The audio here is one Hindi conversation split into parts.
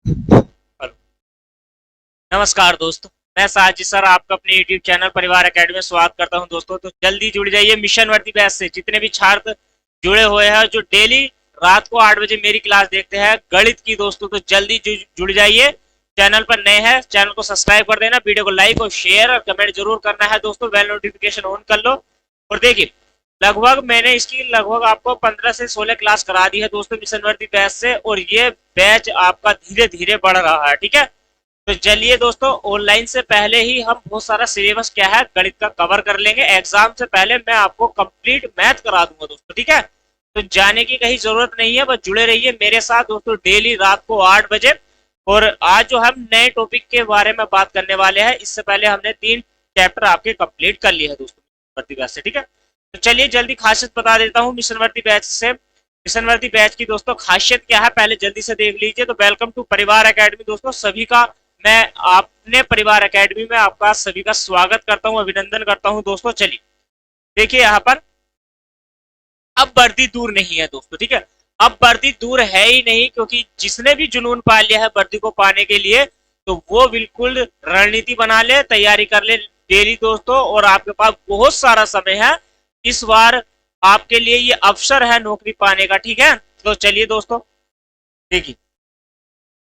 हेलो। नमस्कार दोस्तों, मैं साजिद सर आपका अपने YouTube चैनल परिवार एकेडमी में स्वागत करता हूं। दोस्तों तो जल्दी जुड़ जाइए मिशन वर्दी बैच से। जितने भी छात्र जुड़े हुए हैं जो डेली रात को 8 बजे मेरी क्लास देखते हैं गणित की, दोस्तों तो जल्दी जुड़ जाइए। चैनल पर नए हैं, चैनल को सब्सक्राइब कर देना, वीडियो को लाइक और शेयर और कमेंट जरूर करना है दोस्तों। बेल नोटिफिकेशन ऑन कर लो। और देखिए, लगभग मैंने इसकी लगभग आपको 15 से 16 क्लास करा दी है दोस्तों मिशन वर्दी बैच से, और ये बैच आपका धीरे धीरे बढ़ रहा है। ठीक है, तो चलिए दोस्तों, ऑनलाइन से पहले ही हम बहुत सारा सिलेबस क्या है गणित का कवर कर लेंगे। एग्जाम से पहले मैं आपको कंप्लीट मैथ करा दूंगा दोस्तों। ठीक है, तो जाने की कहीं जरूरत नहीं है, बस जुड़े रहिए मेरे साथ दोस्तों डेली रात को 8 बजे। और आज जो हम नए टॉपिक के बारे में बात करने वाले हैं, इससे पहले हमने 3 चैप्टर आपके कंप्लीट कर लिए हैं दोस्तों भर्ती बैच से। ठीक है, तो चलिए जल्दी खासियत बता देता हूँ मिशन भर्ती बैच से। मिशन भर्ती बैच की दोस्तों खासियत क्या है पहले जल्दी से देख लीजिए। तो वेलकम टू परिवार एकेडमी दोस्तों, सभी का मैं अपने परिवार एकेडमी में आपका सभी का स्वागत करता हूं, अभिनंदन करता हूं दोस्तों। चलिए देखिए यहाँ पर, अब वर्दी दूर नहीं है दोस्तों। ठीक है, अब वर्दी दूर है ही नहीं, क्योंकि जिसने भी जुनून पा लिया है वर्दी को पाने के लिए, तो वो बिल्कुल रणनीति बना ले, तैयारी कर ले डेली दोस्तों। और आपके पास बहुत सारा समय है इस बार, आपके लिए ये अवसर है नौकरी पाने का। ठीक है, तो चलिए दोस्तों देखिए,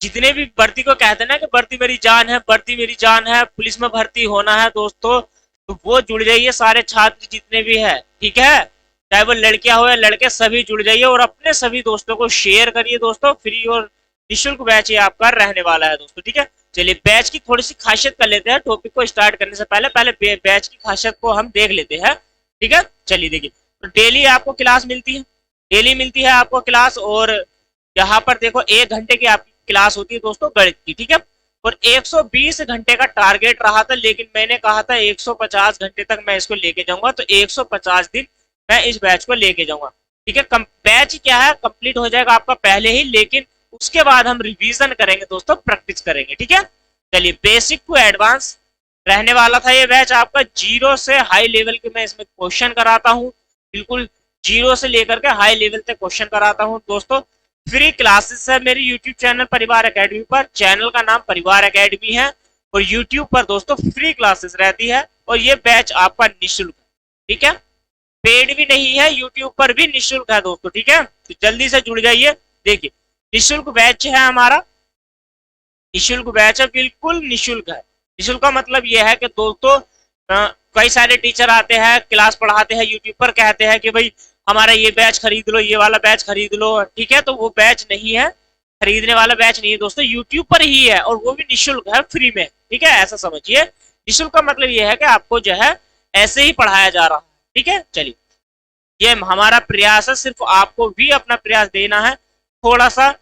जितने भी भर्ती को कहते हैं ना कि भर्ती मेरी जान है, भर्ती मेरी जान है, पुलिस में भर्ती होना है दोस्तों, तो वो जुड़ जाइए सारे छात्र जितने भी है। ठीक है, चाहे वो लड़कियां हो या लड़के, सभी जुड़ जाइए और अपने सभी दोस्तों को शेयर करिए दोस्तों। फ्री और निःशुल्क बैच ये आपका रहने वाला है दोस्तों। ठीक है, चलिए बैच की थोड़ी सी खासियत कर लेते हैं टॉपिक को स्टार्ट करने से पहले। पहले बैच की खासियत को हम देख लेते हैं। ठीक है, चलिए देखिए, तो डेली आपको क्लास मिलती है, डेली मिलती है आपको क्लास। और यहाँ पर देखो 1 घंटे की आपकी क्लास होती है दोस्तों गणित की। ठीक है, और 120 घंटे का टारगेट रहा था, लेकिन मैंने कहा था 150 घंटे तक मैं इसको लेके जाऊंगा, तो 150 दिन मैं इस बैच को लेके जाऊंगा। ठीक है, बैच क्या है कंप्लीट हो जाएगा आपका पहले ही, लेकिन उसके बाद हम रिवीजन करेंगे दोस्तों, प्रैक्टिस करेंगे। ठीक है, चलिए बेसिक टू एडवांस रहने वाला था ये बैच आपका। जीरो से हाई लेवल के मैं इसमें क्वेश्चन कराता हूँ, बिल्कुल जीरो से लेकर के हाई लेवल तक क्वेश्चन कराता हूँ दोस्तों। फ्री क्लासेस है मेरी यूट्यूब चैनल परिवार एकेडमी पर। चैनल का नाम परिवार एकेडमी है, और यूट्यूब पर दोस्तों फ्री क्लासेस रहती है, और ये बैच आपका निःशुल्क है। ठीक है, पेड भी नहीं है, यूट्यूब पर भी निःशुल्क है दोस्तों। ठीक है, तो जल्दी से जुड़ जाइए। देखिए, निःशुल्क बैच है हमारा, निःशुल्क बैच है, बिल्कुल निःशुल्क है। निःशुल्क का मतलब यह है कि दोस्तों कई सारे टीचर आते हैं क्लास पढ़ाते हैं यूट्यूब पर, कहते हैं कि भाई हमारा ये बैच खरीद लो, ये वाला बैच खरीद लो। ठीक है, तो वो बैच नहीं है, खरीदने वाला बैच नहीं है दोस्तों, यूट्यूब पर ही है, और वो भी निःशुल्क है, फ्री में। ठीक है, ऐसा समझिए। निःशुल्क का मतलब ये है कि आपको जो है ऐसे ही पढ़ाया जा रहा है। ठीक है, चलिए ये हमारा प्रयास है, सिर्फ आपको भी अपना प्रयास देना है, थोड़ा सा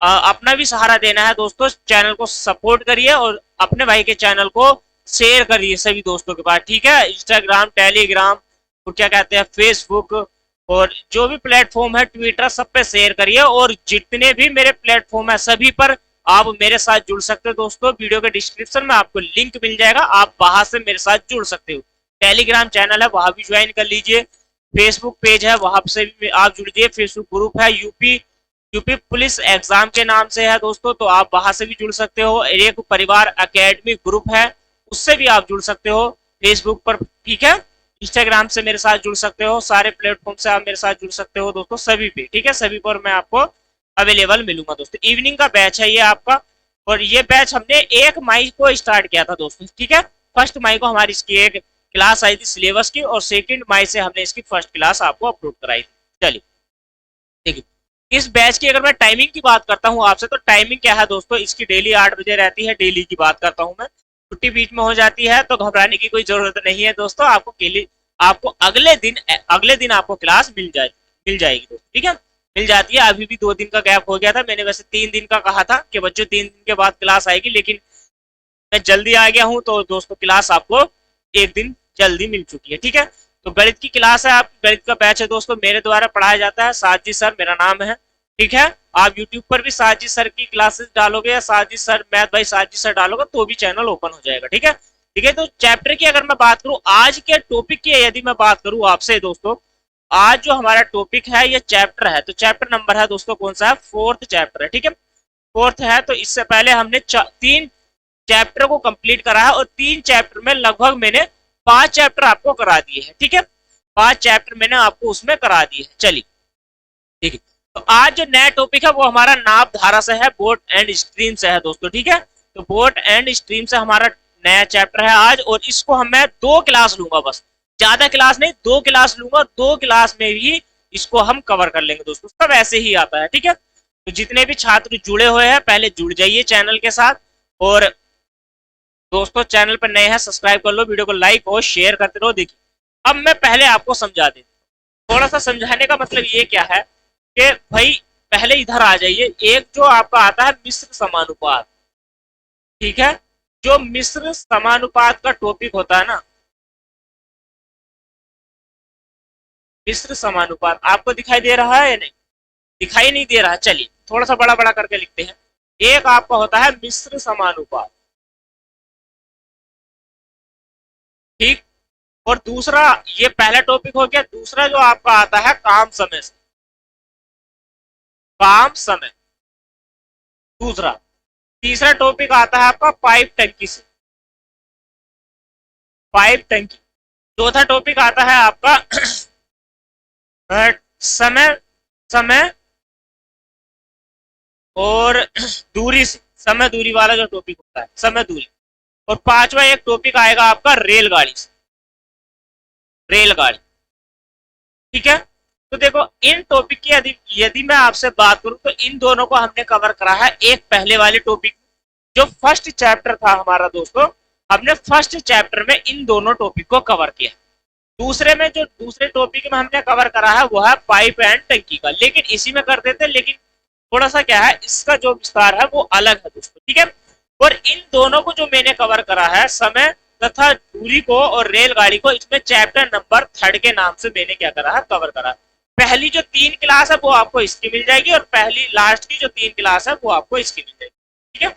अपना भी सहारा देना है दोस्तों। चैनल को सपोर्ट करिए और अपने भाई के चैनल को शेयर करिए सभी दोस्तों के पास। ठीक है, इंस्टाग्राम, टेलीग्राम और क्या कहते हैं फेसबुक, और जो भी प्लेटफॉर्म है ट्विटर, सब पे शेयर करिए। और जितने भी मेरे प्लेटफॉर्म है सभी पर आप मेरे साथ जुड़ सकते हो दोस्तों। वीडियो के डिस्क्रिप्शन में आपको लिंक मिल जाएगा, आप वहां से मेरे साथ जुड़ सकते हो। टेलीग्राम चैनल है, वहां भी ज्वाइन कर लीजिए। फेसबुक पेज है, वहां से भी आप जुड़िए। फेसबुक ग्रुप है, यूपी यूपी पुलिस एग्जाम के नाम से है दोस्तों, तो आप वहां से भी जुड़ सकते हो। एक परिवार एकेडमी ग्रुप है, उससे भी आप जुड़ सकते हो फेसबुक पर। ठीक है, इंस्टाग्राम से मेरे साथ जुड़ सकते हो, सारे प्लेटफॉर्म से आप मेरे साथ जुड़ सकते हो दोस्तों, सभी पे। ठीक है, सभी पर मैं आपको अवेलेबल मिलूंगा दोस्तों। इवनिंग का बैच है ये आपका, और ये बैच हमने 1 मई को स्टार्ट किया था दोस्तों। ठीक है, 1 मई को हमारी इसकी एक क्लास आई थी सिलेबस की, और 2 मई से हमने इसकी फर्स्ट क्लास आपको अपलोड कराई थी। चलिए देखिए, इस बैच की अगर मैं टाइमिंग की बात करता हूँ आपसे, तो टाइमिंग क्या है दोस्तों, इसकी डेली 8 बजे रहती है। डेली की बात करता हूँ मैं, छुट्टी बीच में हो जाती है तो घबराने की कोई जरूरत नहीं है दोस्तों। आपको अगले दिन आपको क्लास मिल जाएगी दोस्तों। ठीक है, मिल जाती है। अभी भी 2 दिन का गैप हो गया था, मैंने वैसे 3 दिन का कहा था कि बच्चों 3 दिन के बाद क्लास आएगी, लेकिन मैं जल्दी आ गया हूँ, तो दोस्तों क्लास आपको एक दिन जल्दी मिल चुकी है। ठीक है, तो गणित की क्लास है, आप गणित का बैच है दोस्तों, मेरे द्वारा पढ़ाया जाता है। साजिद सर मेरा नाम है। ठीक है, आप यूट्यूब पर भी साजिद सर की क्लासेस डालोगे, या साजिद सर मैथ भाई साजिद सर डालोगे, तो भी चैनल ओपन हो जाएगा। ठीक है, ठीक है, तो चैप्टर की अगर मैं बात करूं, आज के टॉपिक की यदि मैं बात करूं आपसे दोस्तों, आज जो हमारा टॉपिक है ये चैप्टर है, तो चैप्टर नंबर है दोस्तों कौन सा है, 4th चैप्टर है। ठीक है, फोर्थ है, तो इससे पहले हमने 3 चैप्टर को कंप्लीट करा है और 3 चैप्टर में लगभग मैंने 5 चैप्टर आपको करा दिए हैं। ठीक है, 5 चैप्टर मैंने आपको उसमें करा दिए हैं। चलिए ठीक है, तो आज जो नया टॉपिक है वो हमारा नाप धारा से है, बोट एंड स्ट्रीम से है दोस्तों। ठीक है, तो बोट एंड स्ट्रीम से हमारा नया चैप्टर है आज, और इसको हम मैं 2 क्लास लूंगा, बस ज्यादा क्लास नहीं, 2 क्लास लूंगा। 2 क्लास में भी इसको हम कवर कर लेंगे दोस्तों, सब ऐसे ही आता है। ठीक है, तो जितने भी छात्र जुड़े हुए हैं पहले जुड़ जाइए चैनल के साथ, और दोस्तों चैनल पर नए हैं सब्सक्राइब कर लो, वीडियो को लाइक और शेयर करते रहो। देखिए, अब मैं पहले आपको समझा देता हूँ। थोड़ा सा समझाने का मतलब ये क्या है कि भाई पहले इधर आ जाइए। एक जो आपका आता है मिश्र समानुपात, ठीक है, जो मिश्र समानुपात का टॉपिक होता है ना, मिश्र समानुपात आपको दिखाई दे रहा है या नहीं? दिखाई नहीं दे रहा है, चलिए थोड़ा सा बड़ा बड़ा करके लिखते हैं। एक आपका होता है मिश्र समानुपात, ठीक, और दूसरा, ये पहला टॉपिक हो गया। दूसरा जो आपका आता है काम समय से, काम समय। दूसरा, तीसरा टॉपिक आता है आपका पाइप टंकी से, पाइप टंकी। चौथा टॉपिक आता है आपका समय, समय और दूरी से, समय दूरी वाला जो टॉपिक होता है, समय दूरी। और पांचवा एक टॉपिक आएगा आपका रेलगाड़ी से, रेलगाड़ी। ठीक है, तो देखो इन टॉपिक की यदि यदि मैं आपसे बात करूं तो इन दोनों को हमने कवर करा है एक पहले वाले टॉपिक, जो फर्स्ट चैप्टर था हमारा दोस्तों, हमने फर्स्ट चैप्टर में इन दोनों टॉपिक को कवर किया। दूसरे में जो दूसरे टॉपिक में हमने कवर करा है वो है पाइप एंड टंकी का, लेकिन इसी में कर देते, लेकिन थोड़ा सा क्या है, इसका जो विस्तार है वो अलग है दोस्तों। ठीक है, और इन दोनों को जो मैंने कवर करा है, समय तथा दूरी को और रेलगाड़ी को, इसमें चैप्टर नंबर 3 के नाम से मैंने क्या करा है, कवर करा। पहली जो 3 क्लास है वो आपको इसकी मिल जाएगी, और पहली लास्ट की जो 3 क्लास है वो आपको इसकी मिल जाएगी। ठीक है,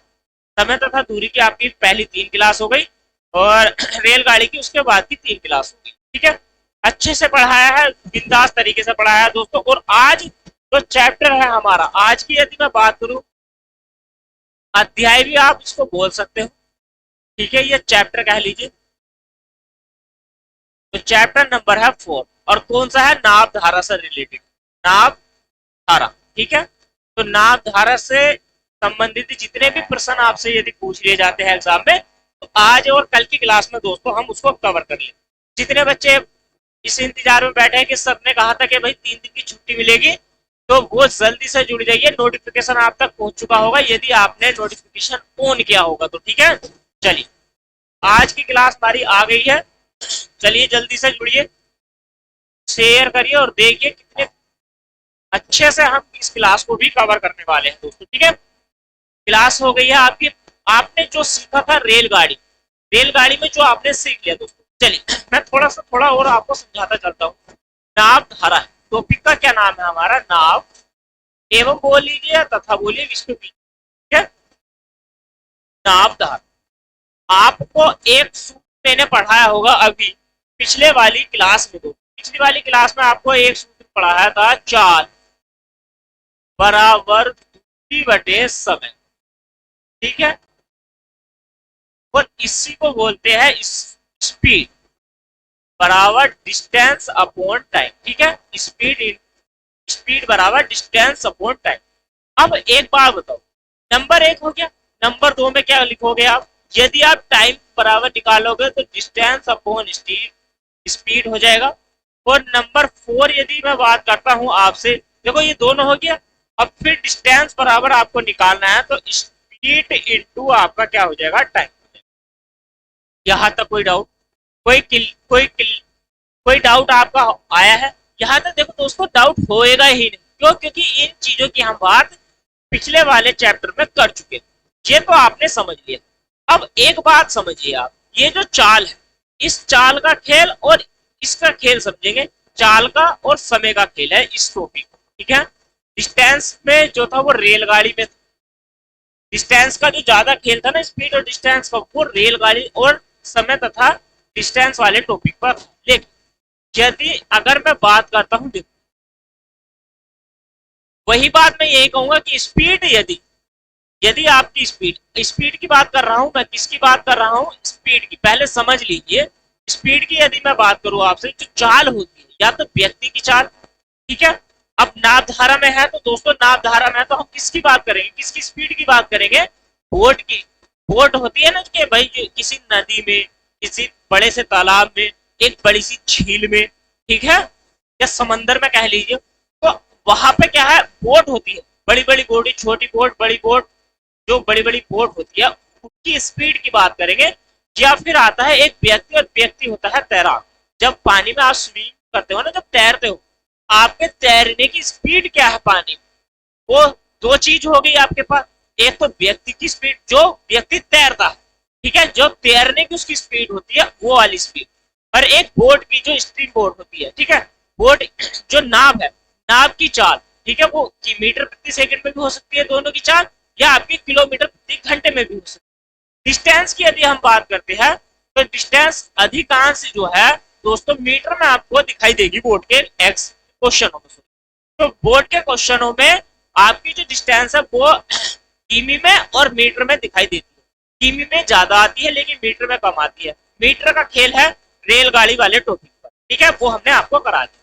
समय तथा दूरी की आपकी पहली 3 क्लास हो गई, और रेलगाड़ी की उसके बाद की 3 क्लास हो गई। ठीक है, अच्छे से पढ़ाया है, बिंदास तरीके से पढ़ाया है दोस्तों। और आज जो चैप्टर है हमारा, आज की यदि मैं बात करूं, अध्याय भी आप इसको बोल सकते हो। ठीक है, ये चैप्टर कह लीजिए, तो चैप्टर नंबर है 4, और कौन सा है, नाप धारा से रिलेटेड, नाप धारा। ठीक है, तो नाप धारा से संबंधित जितने भी प्रश्न आपसे यदि पूछ लिए जाते हैं एग्जाम में, तो आज और कल की क्लास में दोस्तों हम उसको कवर कर लेंगे। जितने बच्चे इस इंतजार में बैठे हैं कि सर ने कहा था कि भाई 3 दिन की छुट्टी मिलेगी, तो वो जल्दी से जुड़ जाइए, नोटिफिकेशन आप तक पहुंच चुका होगा यदि आपने नोटिफिकेशन ऑन किया होगा तो। ठीक है, चलिए आज की क्लास हमारी आ गई है, चलिए जल्दी से जुड़िए, शेयर करिए और देखिए कितने अच्छे से हम इस क्लास को भी कवर करने वाले हैं दोस्तों। ठीक है, क्लास हो गई है आपकी। आपने जो सीखा था रेलगाड़ी, रेलगाड़ी में जो आपने सीख लिया दोस्तों, चलिए मैं थोड़ा और आपको समझाता चलता हूँ। नाव धारा है टॉपिक का, क्या नाम है हमारा, नाव एवं बोल लीजिए तथा बोलिए विष्णु की। ठीक है, नाव धारा आपको एक सूत्र मैंने पढ़ाया होगा अभी पिछले वाली क्लास में। पिछली वाली क्लास में आपको एक सूत्र पढ़ाया था, चाल बराबर दूरी बटे समय। ठीक है, और इसी को बोलते हैं स्पीड बराबर डिस्टेंस अपॉन टाइम। ठीक है, स्पीड बराबर डिस्टेंस अपॉन टाइम। अब एक बात बताओ, नंबर 1 हो गया, नंबर 2 में क्या लिखोगे आप, यदि आप टाइम बराबर निकालोगे तो डिस्टेंस अपॉन स्पीड हो जाएगा। और नंबर 4 यदि मैं बात करता हूं आपसे, देखो ये दोनों हो गया, अब फिर डिस्टेंस बराबर आपको निकालना है, तो स्पीड इनटू आपका क्या हो जाएगा, टाइम। यहां तक कोई डाउट, कोई डाउट आपका आया है? यहां तक देखो दोस्तों डाउट होएगा ही नहीं, क्यों, क्योंकि इन चीजों की हम बात पिछले वाले चैप्टर में कर चुके थे, ये तो आपने समझ लिया। अब एक बात समझिए आप, ये जो चाल है, इस चाल का खेल और इसका खेल समझेंगे, चाल का और समय का खेल है इस टॉपिक। ठीक है, डिस्टेंस में जो था वो रेलगाड़ी में था, डिस्टेंस का जो ज्यादा खेल था ना, स्पीड और डिस्टेंस का, वो रेलगाड़ी और समय तथा डिस्टेंस वाले टॉपिक पर। लेकिन यदि अगर मैं बात करता हूं, देखो वही बात मैं यही कहूंगा कि स्पीड यदि यदि आपकी स्पीड स्पीड की बात कर रहा हूं मैं, किसकी बात कर रहा हूं, स्पीड की। पहले समझ लीजिए, स्पीड की यदि मैं बात करूं आपसे, जो चाल होती है या तो व्यक्ति की चाल, ठीक है। अब नावधारा में है तो दोस्तों, नावधारा में है तो हम किसकी बात करेंगे, किसकी स्पीड की बात करेंगे, बोट की। बोट होती है ना कि भाई किसी नदी में, किसी बड़े से तालाब में, एक बड़ी सी झील में, ठीक है, या समंदर में कह लीजिए, तो वहां पे क्या है, बोट होती है, बड़ी बड़ी बोट, छोटी बोट, बड़ी बोट, जो बड़ी बड़ी बोट होती है उनकी स्पीड की बात करेंगे। या फिर आता है एक व्यक्ति, और व्यक्ति होता है तैराक। जब पानी में आप स्विम करते हो ना, जब तैरते हो, आपके तैरने की स्पीड क्या है पानी में, वो दो चीज हो गई आपके पास। एक तो व्यक्ति की स्पीड, जो व्यक्ति तैरता है, ठीक है, जो तैरने की उसकी स्पीड होती है वो वाली स्पीड, और एक बोट की जो स्टीम बोट होती है, ठीक है, बोट जो नाव है, नाव की चाल, ठीक है, वो मीटर प्रति सेकंड में भी हो सकती है दोनों की चाल, या आपकी किलोमीटर प्रति घंटे में भी हो सकती है। डिस्टेंस की यदि हम बात करते हैं तो डिस्टेंस अधिकांश जो है दोस्तों मीटर में आपको दिखाई देगी बोर्ड के एक्स क्वेश्चनों में। तो बोर्ड के क्वेश्चनों में आपकी जो डिस्टेंस है वो किमी में और मीटर में दिखाई देती है। किमी में ज्यादा आती है लेकिन मीटर में कम आती है। मीटर का खेल है रेलगाड़ी वाले टॉपिक पर, ठीक है, वो हमने आपको करा दिया।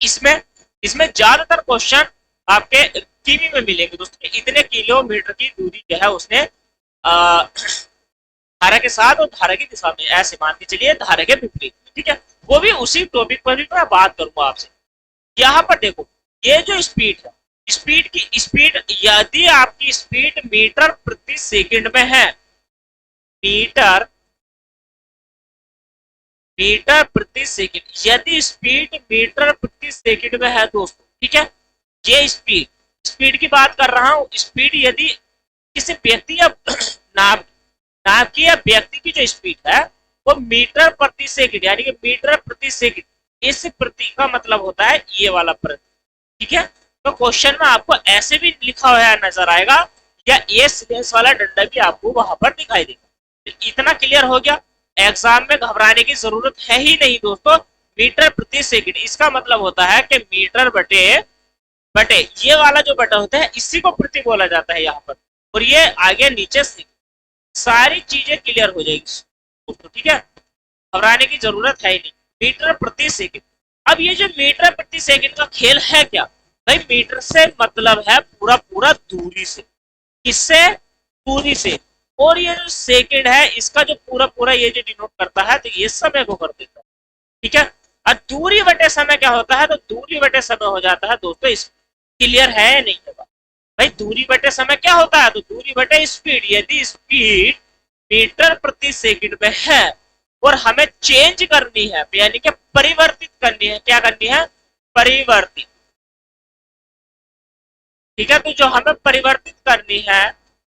इसमें इसमें ज्यादातर क्वेश्चन आपके किमी में मिलेंगे दोस्तों। इतने किलोमीटर की दूरी जो है उसने धारा के साथ और धारा की दिशा में, ऐसे मान के चलिए धारा के विपरीत, ठीक है, वो भी उसी टॉपिक पर भी मैं बात करूंगा आपसे। यहाँ पर देखो, ये जो स्पीड है, स्पीड की स्पीड, यदि आपकी स्पीड मीटर प्रति सेकंड में है, मीटर मीटर प्रति सेकंड, यदि स्पीड मीटर प्रति सेकंड में है दोस्तों, ठीक है, ये स्पीड स्पीड की बात कर रहा हूं। स्पीड यदि किसी व्यक्ति या नाव नाव की या व्यक्ति की जो स्पीड है वो मीटर प्रति सेकंड, यानी कि मीटर प्रति सेकंड, इस प्रति का मतलब होता है ये वाला प्रति, ठीक है। तो क्वेश्चन में आपको ऐसे भी लिखा हुआ नजर आएगा, या ये सीधेस वाला डंडा भी आपको वहां पर दिखाई देगा। तो इतना क्लियर हो गया, एग्जाम में घबराने की जरूरत है ही नहीं दोस्तों। मीटर प्रति सेकंड, इसका मतलब होता है कि मीटर बटे बटे ये वाला जो बटा होता है इसी को प्रति बोला जाता है यहाँ पर, और ये आगे नीचे से सारी चीजें क्लियर हो जाएगी दोस्तों, ठीक है, घबराने की जरूरत है ही नहीं। मीटर प्रति सेकंड, अब ये जो मीटर प्रति सेकंड का खेल है क्या भाई, मीटर से मतलब है पूरा पूरा दूरी से, किससे, दूरी से, और ये जो सेकंड है इसका जो पूरा पूरा ये जो डिनोट करता है तो ये समय को कर देता है, ठीक है। और दूरी बटे समय क्या होता है, तो दूरी बटे समय हो जाता है दोस्तों, इस क्लियर है नहीं है भाई, दूरी बटे समय क्या होता है, तो दूरी बटे स्पीड। यदि स्पीड मीटर प्रति सेकंड में है और हमें चेंज करनी है, यानी कि परिवर्तित करनी है, क्या करनी है, परिवर्तित, ठीक है, तो जो हमें परिवर्तित करनी है,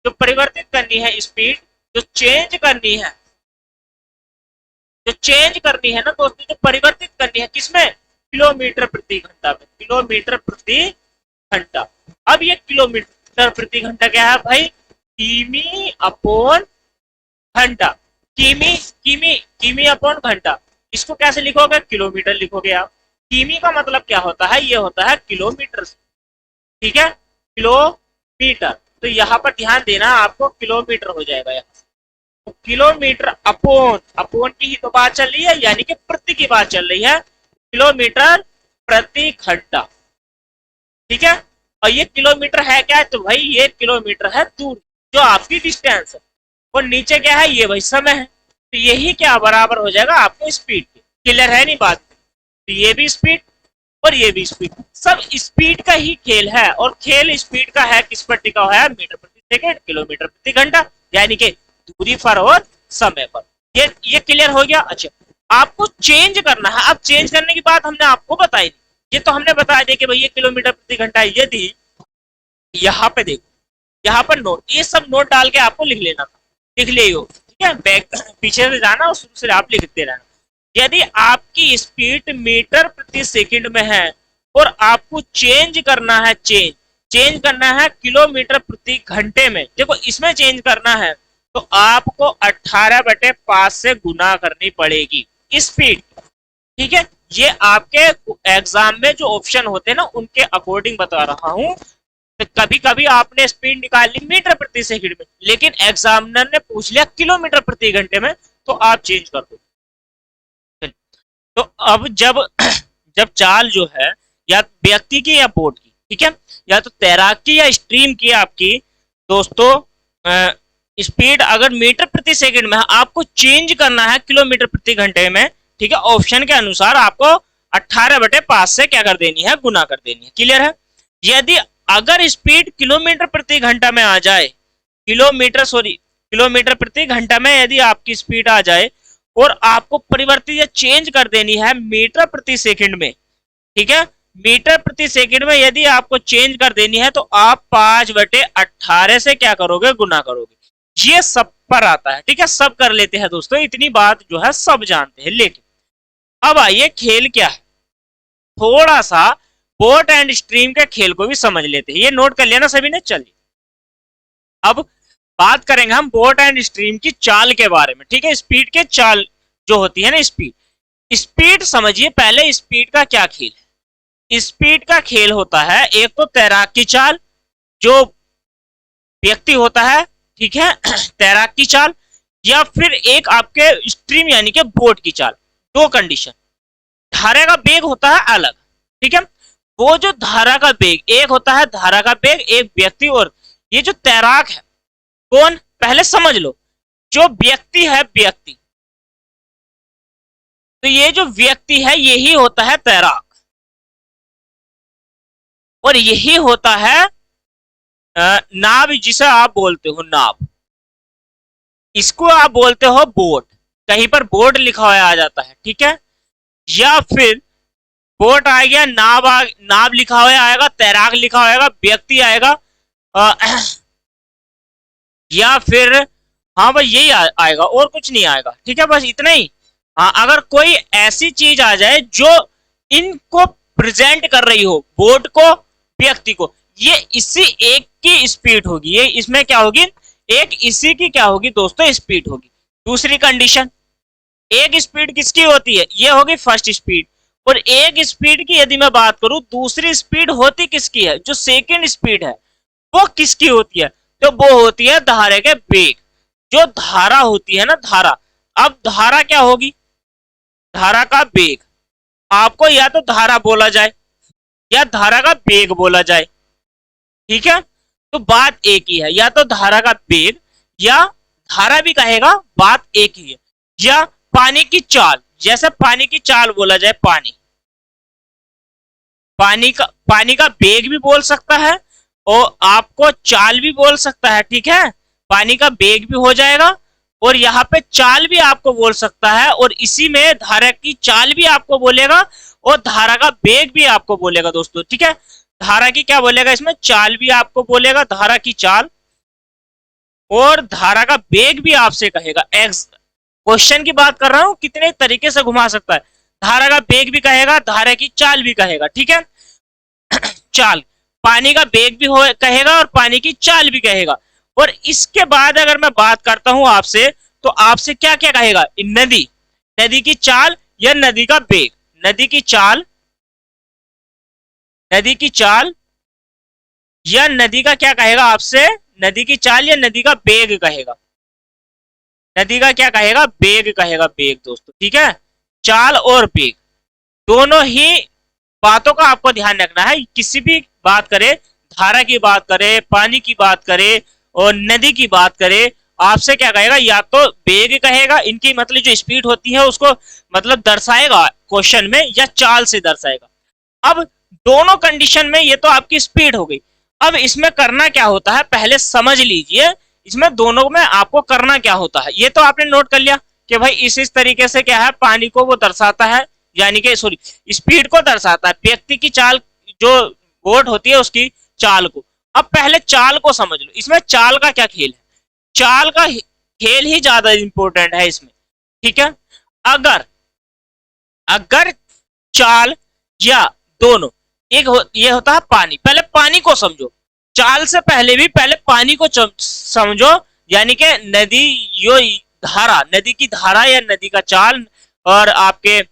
जो परिवर्तित करनी है स्पीड, जो चेंज करनी है, जो चेंज करनी है ना दोस्तों, जो परिवर्तित करनी है किसमें, किलोमीटर प्रति घंटा में, किलोमीटर प्रति घंटा। अब ये किलोमीटर प्रति घंटा क्या है भाई, किमी अपॉन घंटा, किमी किमी किमी अपॉन घंटा। इसको कैसे लिखोगे, किलोमीटर लिखोगे आप। किमी का मतलब क्या होता है, ये होता है किलोमीटर, ठीक है, किलोमीटर। तो यहाँ पर ध्यान देना, आपको किलोमीटर हो जाएगा यहाँ, तो किलोमीटर अपोन, अपोन की ही तो बात चल रही है, यानी कि प्रति की बात चल रही है, किलोमीटर प्रति घंटा, ठीक है। और ये किलोमीटर है क्या, तो भाई ये किलोमीटर है दूर, जो आपकी डिस्टेंस है, और नीचे क्या है, ये भाई समय है, तो यही क्या बराबर हो जाएगा आपको स्पीड के। क्लियर है नहीं बात, तो ये भी स्पीड और ये भी स्पीड, सब स्पीड का ही खेल है, और खेल स्पीड का है, किस पर टिका हुआ है, मीटर प्रति सेकंड, किलोमीटर प्रति घंटा, यानी कि दूरी पर और समय पर। ये क्लियर हो गया। अच्छा, आपको चेंज करना है। अब चेंज करने की बात हमने आपको बताई दी, ये तो हमने बता दिया कि भाई ये किलोमीटर प्रति घंटा। यदि यहाँ पे देखो, यहाँ पर नोट, ये सब नोट डाल के आपको लिख लेना था, लिख ले हो, ठीक है, बैक पीछे से जाना और शुरू से आप लिखते रहना। यदि आपकी स्पीड मीटर प्रति सेकंड में है और आपको चेंज करना है, चेंज करना है किलोमीटर प्रति घंटे में, देखो इसमें चेंज करना है तो आपको 18/5 से गुना करनी पड़ेगी स्पीड, ठीक है। ये आपके एग्जाम में जो ऑप्शन होते हैं ना उनके अकॉर्डिंग बता रहा हूं, तो कभी कभी आपने स्पीड निकाल ली मीटर प्रति सेकंड में, लेकिन एग्जामिनर ने पूछ लिया किलोमीटर प्रति घंटे में, तो आप चेंज कर दो। तो अब जब जब चाल जो है या व्यक्ति की या बोट की, ठीक है, या तो तैराक की या स्ट्रीम की आपकी दोस्तों स्पीड अगर मीटर प्रति सेकंड में है, आपको चेंज करना है किलोमीटर प्रति घंटे में, ठीक है। ऑप्शन के अनुसार आपको 18/5 से क्या कर देनी है, गुना कर देनी है। क्लियर है? यदि अगर स्पीड किलोमीटर प्रति घंटा में आ जाए, किलोमीटर प्रति घंटा में यदि आपकी स्पीड आ जाए और आपको परिवर्तित या चेंज कर देनी है मीटर प्रति सेकंड में, ठीक है, मीटर प्रति सेकंड में यदि आपको चेंज कर देनी है तो आप 5/18 से क्या करोगे, गुना करोगे। ये सब पर आता है, ठीक है, सब कर लेते हैं दोस्तों, इतनी बात जो है सब जानते हैं। लेकिन अब आइए खेल क्या है, थोड़ा सा बोट एंड स्ट्रीम के खेल को भी समझ लेते हैं। ये नोट कर लिया ना सभी ने? चलिए अब बात करेंगे हम बोट एंड स्ट्रीम की चाल के बारे में, ठीक है। स्पीड के चाल जो होती है ना, स्पीड समझिए। पहले स्पीड का क्या खेल है? स्पीड का खेल होता है एक तो तैराक की चाल, जो व्यक्ति होता है, ठीक है, तैराक की चाल, या फिर एक आपके स्ट्रीम यानी कि बोट की चाल। दो कंडीशन। धारा का वेग होता है अलग, ठीक है, वो जो धारा का वेग, एक होता है धारा का वेग एक व्यक्ति, और ये जो तैराक है कौन, पहले समझ लो, जो व्यक्ति है व्यक्ति, तो ये जो व्यक्ति है यही होता है तैराक, और यही होता है नाव, जिसे आप बोलते हो नाव, इसको आप बोलते हो बोट। कहीं पर बोट लिखा हुआ आ जाता है, ठीक है, या फिर बोट आ गया, नाव लिखा हुआ आएगा, तैराक लिखा होगा, व्यक्ति आएगा, या फिर हाँ भाई यही आएगा और कुछ नहीं आएगा, ठीक है, बस इतना ही। हाँ, अगर कोई ऐसी चीज आ जाए जो इनको प्रेजेंट कर रही हो, बोट को, व्यक्ति को, ये इसी एक की स्पीड होगी, ये इसमें क्या होगी, एक इसी की क्या होगी दोस्तों, स्पीड होगी। दूसरी कंडीशन, एक स्पीड किसकी होती है, ये होगी फर्स्ट स्पीड, और एक स्पीड की यदि मैं बात करूं, दूसरी स्पीड होती किसकी है, जो सेकंड स्पीड है वो किसकी होती है, तो वो होती है धारा के वेग। जो धारा होती है ना, धारा, अब धारा क्या होगी, धारा का वेग। आपको या तो धारा बोला जाए या धारा का वेग बोला जाए, ठीक है, तो बात एक ही है, या तो धारा का वेग या धारा भी कहेगा, बात एक ही है। या पानी की चाल, जैसे पानी की चाल बोला जाए, पानी का वेग भी बोल सकता है और आपको चाल भी बोल सकता है, ठीक है, पानी का वेग भी हो जाएगा और यहाँ पे चाल भी आपको बोल सकता है, और इसी में धारा की चाल भी आपको बोलेगा और धारा का वेग भी आपको बोलेगा दोस्तों, ठीक है। धारा की क्या बोलेगा, इसमें चाल भी आपको बोलेगा, धारा की चाल, और धारा का वेग भी आपसे कहेगा। क्वेश्चन की बात कर रहा हूं, कितने तरीके से घुमा सकता है, धारा का वेग भी कहेगा, धारा की चाल भी कहेगा, ठीक है। चाल, पानी का वेग भी कहेगा और पानी की चाल भी कहेगा। और इसके बाद अगर मैं बात करता हूं आपसे, तो आपसे क्या क्या कहेगा, नदी की चाल या नदी का वेग, नदी की चाल या नदी का क्या कहेगा आपसे, नदी की चाल या नदी का वेग कहेगा, नदी का क्या कहेगा, वेग कहेगा, वेग दोस्तों, ठीक है। चाल और वेग दोनों ही बातों का आपको ध्यान रखना है, किसी भी बात करे, धारा की बात करे, पानी की बात करे और नदी की बात करे, आपसे क्या कहेगा, या तो वेग कहेगा, इनकी मतलब जो स्पीड होती है उसको मतलब दर्शाएगा क्वेश्चन में, या चाल से दर्शाएगा। अब दोनों कंडीशन में ये तो आपकी स्पीड हो गई। अब इसमें करना क्या होता है, पहले समझ लीजिए, इसमें दोनों में आपको करना क्या होता है। ये तो आपने नोट कर लिया कि भाई इस तरीके से क्या है, पानी को वो दर्शाता है, यानी कि सॉरी स्पीड को दर्शाता है, व्यक्ति की चाल, जो बोट होती है उसकी चाल को। अब पहले चाल को समझ लो, इसमें चाल का क्या खेल है, चाल का खेल ही ज्यादा इंपॉर्टेंट है इसमें, ठीक है। अगर चाल या दोनों, ये होता है पानी, पहले पानी को समझो, चाल से पहले भी पहले पानी को समझो, यानी कि नदी, यो धारा, नदी की धारा या नदी का चाल, और आपके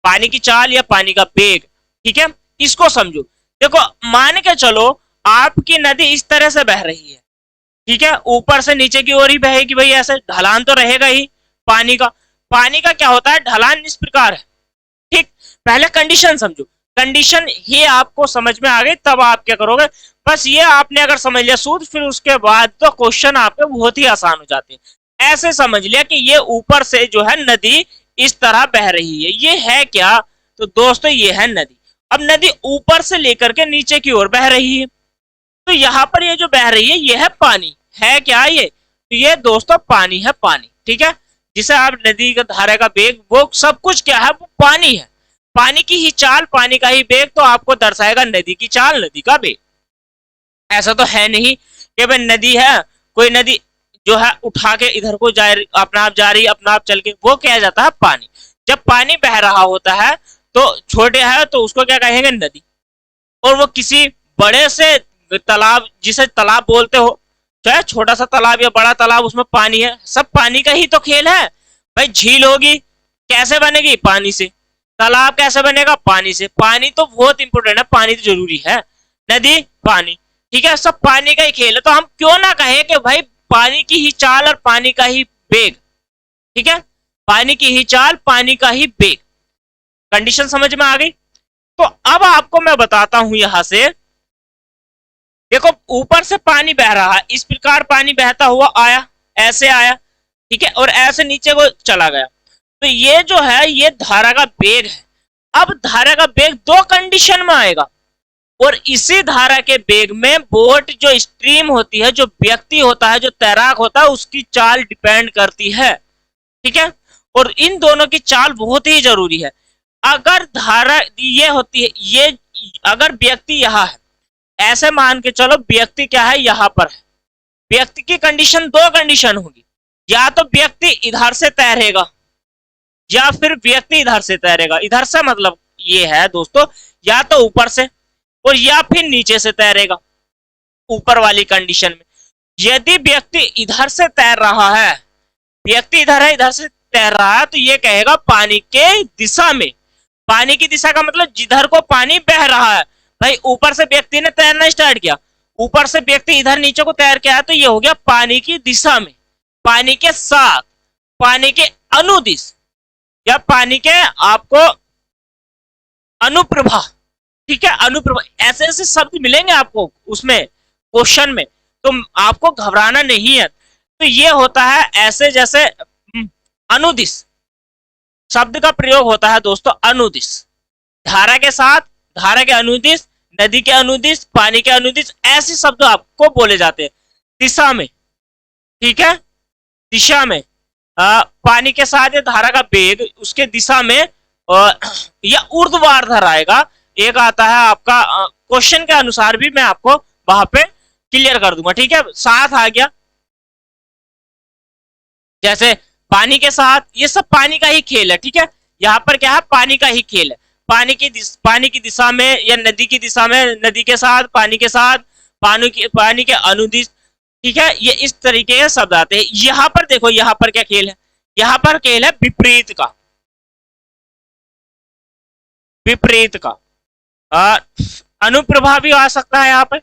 पानी की चाल या पानी का वेग, ठीक है, इसको समझो। देखो मान के चलो आपकी नदी इस तरह से बह रही है, ठीक है, ऊपर से नीचे की ओर ही बहेगी भाई, ऐसे ढलान तो रहेगा ही पानी का। पानी का क्या होता है, ढलान इस प्रकार है, ठीक। पहले कंडीशन समझो, कंडीशन ही आपको समझ में आ गई तब आप क्या करोगे, बस ये आपने अगर समझ लिया सूत्र, फिर उसके बाद तो क्वेश्चन आपके बहुत ही आसान हो जाते हैं। ऐसे समझ लिया कि ये ऊपर से जो है नदी इस तरह बह रही है, ये है क्या, तो दोस्तों ये है नदी। अब नदी ऊपर से लेकर के नीचे की ओर बह रही है, तो यहाँ पर ये जो बह रही है ये है पानी, है क्या ये, तो ये दोस्तों पानी है, पानी, ठीक है। जिसे आप नदी का धारा का वेग, वो सब कुछ क्या है, वो पानी है। पानी की ही चाल, पानी का ही वेग तो आपको दर्शाएगा नदी की चाल, नदी का वेग। ऐसा तो है नहीं कि भाई नदी है, कोई नदी जो है उठा के इधर को जा रही, अपना आप जा रही, अपना आप चल के, वो क्या जाता है पानी। जब पानी बह रहा होता है तो छोटे है तो उसको क्या कहेंगे, नदी। और वो किसी बड़े से तालाब, जिसे तालाब बोलते हो, चाहे छोटा सा तालाब या बड़ा तालाब, उसमें पानी है, सब पानी का ही तो खेल है भाई। झील होगी कैसे बनेगी, पानी से। तालाब कैसे बनेगा, पानी से। पानी तो बहुत इंपॉर्टेंट है, पानी तो जरूरी है। नदी, पानी, ठीक है, सब पानी का ही खेल है। तो हम क्यों ना कहें कि भाई पानी की ही चाल और पानी का ही वेग, ठीक है, पानी की ही चाल, पानी का ही वेग। कंडीशन समझ में आ गई। तो अब आपको मैं बताता हूं यहां से, देखो ऊपर से पानी बह रहा है, इस प्रकार पानी बहता हुआ आया, ऐसे आया, ठीक है, और ऐसे नीचे को चला गया। तो ये जो है ये धारा का वेग है। अब धारा का वेग दो कंडीशन में आएगा, और इसी धारा के वेग में बोट जो स्ट्रीम होती है, जो व्यक्ति होता है, जो तैराक होता है, उसकी चाल डिपेंड करती है, ठीक है। और इन दोनों की चाल बहुत ही जरूरी है। अगर धारा ये होती है, ये अगर व्यक्ति यहाँ है, ऐसे मान के चलो व्यक्ति क्या है, यहां पर है, व्यक्ति की कंडीशन, दो कंडीशन होगी, या तो व्यक्ति इधर से तैरेगा या फिर व्यक्ति इधर से तैरेगा। इधर से मतलब ये है दोस्तों, या तो ऊपर से और या फिर नीचे से तैरेगा। ऊपर वाली कंडीशन में यदि व्यक्ति इधर से तैर रहा है, व्यक्ति इधर है, इधर से तैर रहा है, तो ये कहेगा पानी के दिशा में। पानी की दिशा का मतलब जिधर को पानी बह रहा है। भाई ऊपर से व्यक्ति ने तैरना स्टार्ट किया, ऊपर से व्यक्ति इधर नीचे को तैर के आया, तो ये हो गया पानी की दिशा में, पानी के साथ, पानी के अनुदिश, या पानी के आपको अनुप्रभा, ठीक है, अनुप्रभा। ऐसे ऐसे शब्द मिलेंगे आपको उसमें क्वेश्चन में, तो आपको घबराना नहीं है। तो ये होता है ऐसे, जैसे अनुदिश शब्द का प्रयोग होता है दोस्तों, अनुदिश, धारा के साथ, धारा के अनुदिश, नदी के अनुदिश, पानी के अनुदिश, ऐसे शब्द आपको बोले जाते हैं। दिशा में, ठीक है, दिशा में, पानी के साथ या धारा का वेग, उसके दिशा में, या ऊर्ध्वाधर आएगा। एक आता है आपका क्वेश्चन के अनुसार भी मैं आपको वहां पे क्लियर कर दूंगा, ठीक है। साथ आ गया, जैसे पानी के साथ, ये सब पानी का ही खेल है, ठीक है। यहाँ पर क्या है, पानी का ही खेल है। पानी की दिशा में या नदी की दिशा में, नदी के साथ, पानी के साथ, पानी के अनुदिश, ठीक है। ये इस तरीके के शब्द आते हैं। यहाँ पर देखो, यहाँ पर क्या खेल है, यहाँ पर खेल है विपरीत का, विपरीत का। अनुप्रभा भी आ सकता है यहाँ पर,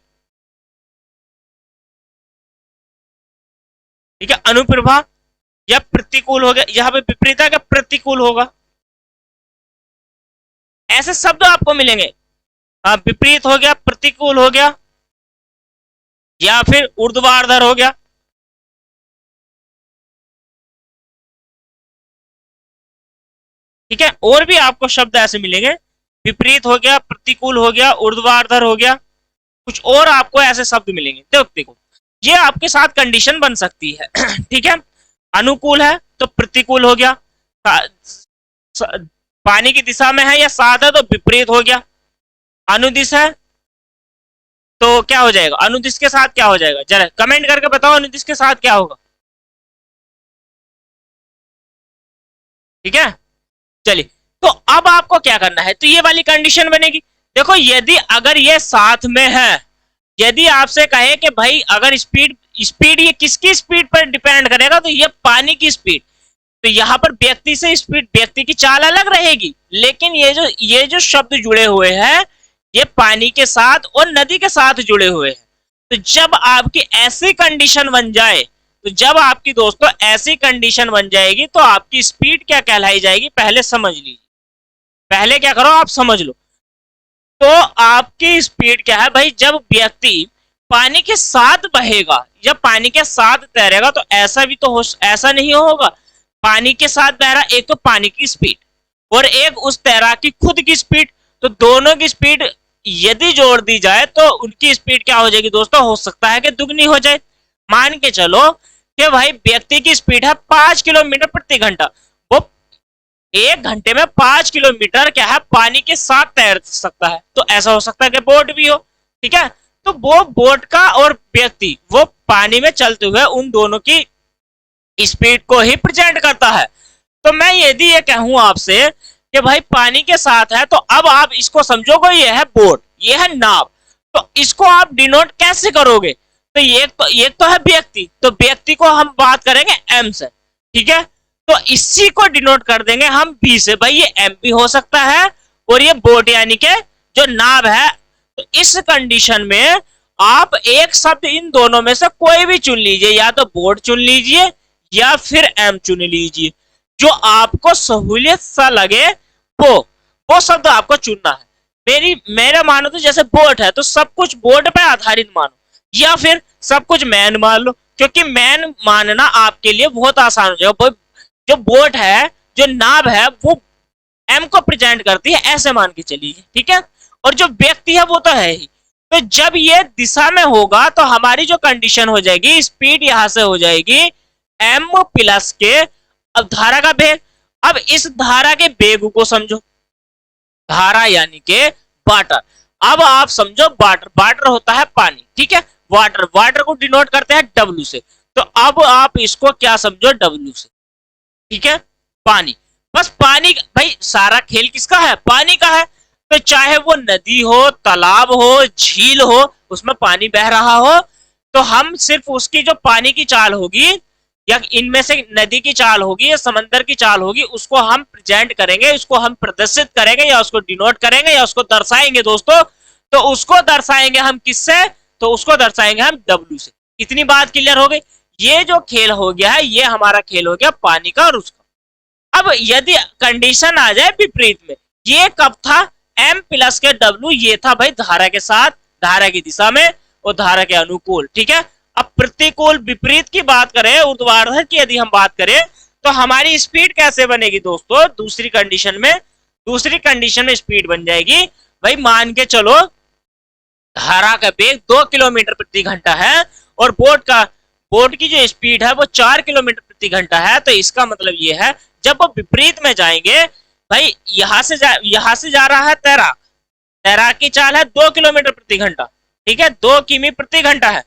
ठीक है, अनुप्रभा या प्रतिकूल हो गया, यहाँ पे विपरीत का प्रतिकूल होगा। ऐसे शब्द आपको मिलेंगे, विपरीत हो गया, प्रतिकूल हो गया, या फिर ऊर्ध्वाधर हो गया, ठीक है। और भी आपको शब्द ऐसे मिलेंगे, विपरीत हो गया, प्रतिकूल हो गया, ऊर्ध्वाधर हो गया, कुछ और आपको ऐसे शब्द मिलेंगे। देखो ये आपके साथ कंडीशन बन सकती है ठीक है। अनुकूल है तो प्रतिकूल हो गया, पानी की दिशा में है या साथ है तो विपरीत हो गया, अनुदिश है तो क्या हो जाएगा, अनुदिश के साथ क्या हो जाएगा, जरा कमेंट करके बताओ अनुदिश के साथ क्या होगा, ठीक है। चलिए, तो अब आपको क्या करना है, तो ये वाली कंडीशन बनेगी। देखो यदि अगर ये साथ में है, यदि आपसे कहे कि भाई अगर स्पीड, स्पीड ये किसकी स्पीड पर डिपेंड करेगा, तो ये पानी की स्पीड। तो यहाँ पर व्यक्ति से स्पीड, व्यक्ति की चाल अलग रहेगी, लेकिन ये जो शब्द जुड़े हुए हैं, ये पानी के साथ और नदी के साथ जुड़े हुए हैं। तो जब आपकी ऐसी कंडीशन बन जाए, तो जब आपकी दोस्तों ऐसी कंडीशन बन जाएगी तो आपकी स्पीड क्या कहलाई जाएगी, पहले समझ लीजिए। पहले क्या करो, आप समझ लो। तो आपकी स्पीड क्या है भाई, जब व्यक्ति पानी के साथ बहेगा या पानी के साथ तैरेगा, तो ऐसा भी तो हो, ऐसा नहीं होगा। पानी के साथ बह रहा, एक तो पानी की स्पीड और एक उस तैराक की खुद की स्पीड, तो दोनों की स्पीड यदि जोड़ दी जाए तो उनकी स्पीड क्या हो जाएगी दोस्तों, हो सकता है कि दुगनी हो जाए। मान के चलो कि भाई व्यक्ति की स्पीड है 5 किलोमीटर प्रति घंटा, वो 1 घंटे में 5 किलोमीटर क्या है पानी के साथ तैर सकता है। तो ऐसा हो सकता है कि बोट भी हो, ठीक है। तो वो बोट का और व्यक्ति वो पानी में चलते हुए उन दोनों की स्पीड को ही प्रेजेंट करता है। तो मैं यदि ये कहूं आपसे कि भाई पानी के साथ है, तो अब आप इसको समझोगे ये है बोट, ये है नाव, तो इसको आप डिनोट कैसे करोगे। तो ये तो है व्यक्ति, तो व्यक्ति को हम बात करेंगे एम से, ठीक है। तो इसी को डिनोट कर देंगे हम बी से, भाई ये एम भी हो सकता है और ये बोट यानी के जो नाव है। तो इस कंडीशन में आप एक शब्द इन दोनों में से कोई भी चुन लीजिए, या तो बोट चुन लीजिए या फिर एम चुन लीजिए, जो आपको सहूलियत सा लगे वो शब्द आपको चुनना है। मेरा मानो तो जैसे बोट है तो सब कुछ बोट पे आधारित मानो, या फिर सब कुछ मैन मान लो, क्योंकि मैन मानना आपके लिए बहुत आसान हो जाएगा। जो बोट है, जो नाव है, वो एम को प्रेजेंट करती है, ऐसे मान के चलिए, ठीक है। और जो व्यक्ति है वो तो है ही। तो जब ये दिशा में होगा तो हमारी जो कंडीशन हो जाएगी, स्पीड यहां से हो जाएगी एम प्लस के, अब धारा का वेग, अब इस धारा के वेग को समझो, धारा यानी के वाटर। अब आप समझो वाटर, वाटर होता है पानी, ठीक है। वाटर, वाटर को डिनोट करते हैं डब्ल्यू से, तो अब आप इसको क्या समझो, डब्ल्यू से, ठीक है। पानी, बस पानी, भाई सारा खेल किसका है, पानी का है। तो चाहे वो नदी हो, तालाब हो, झील हो, उसमें पानी बह रहा हो, तो हम सिर्फ उसकी जो पानी की चाल होगी, या इनमें से नदी की चाल होगी या समंदर की चाल होगी, उसको हम प्रेजेंट करेंगे, उसको हम प्रदर्शित करेंगे या उसको डिनोट करेंगे या उसको दर्शाएंगे दोस्तों। तो उसको दर्शाएंगे हम किससे, तो उसको दर्शाएंगे हम डब्ल्यू से। इतनी बात क्लियर हो गई। ये जो खेल हो गया है, ये हमारा खेल हो गया पानी का और उसका। अब यदि कंडीशन आ जाए विपरीत में, ये कब था, एम प्लस के डब्ल्यू, ये था भाई धारा के साथ, धारा की दिशा में और धारा के अनुकूल, ठीक है। अब प्रतिकूल विपरीत की बात करें, ऊर्ध्वाधर की यदि हम बात करें, तो हमारी स्पीड कैसे बनेगी दोस्तों, दूसरी कंडीशन में स्पीड बन जाएगी भाई, मान के चलो धारा का वेग 2 किलोमीटर प्रति घंटा है और बोट की जो स्पीड है वो 4 किलोमीटर प्रति घंटा है। तो इसका मतलब ये है, जब वो विपरीत में जाएंगे, भाई यहां से जा रहा है तैराक की चाल है 2 किलोमीटर प्रति घंटा, ठीक है, 2 किमी प्रति घंटा है।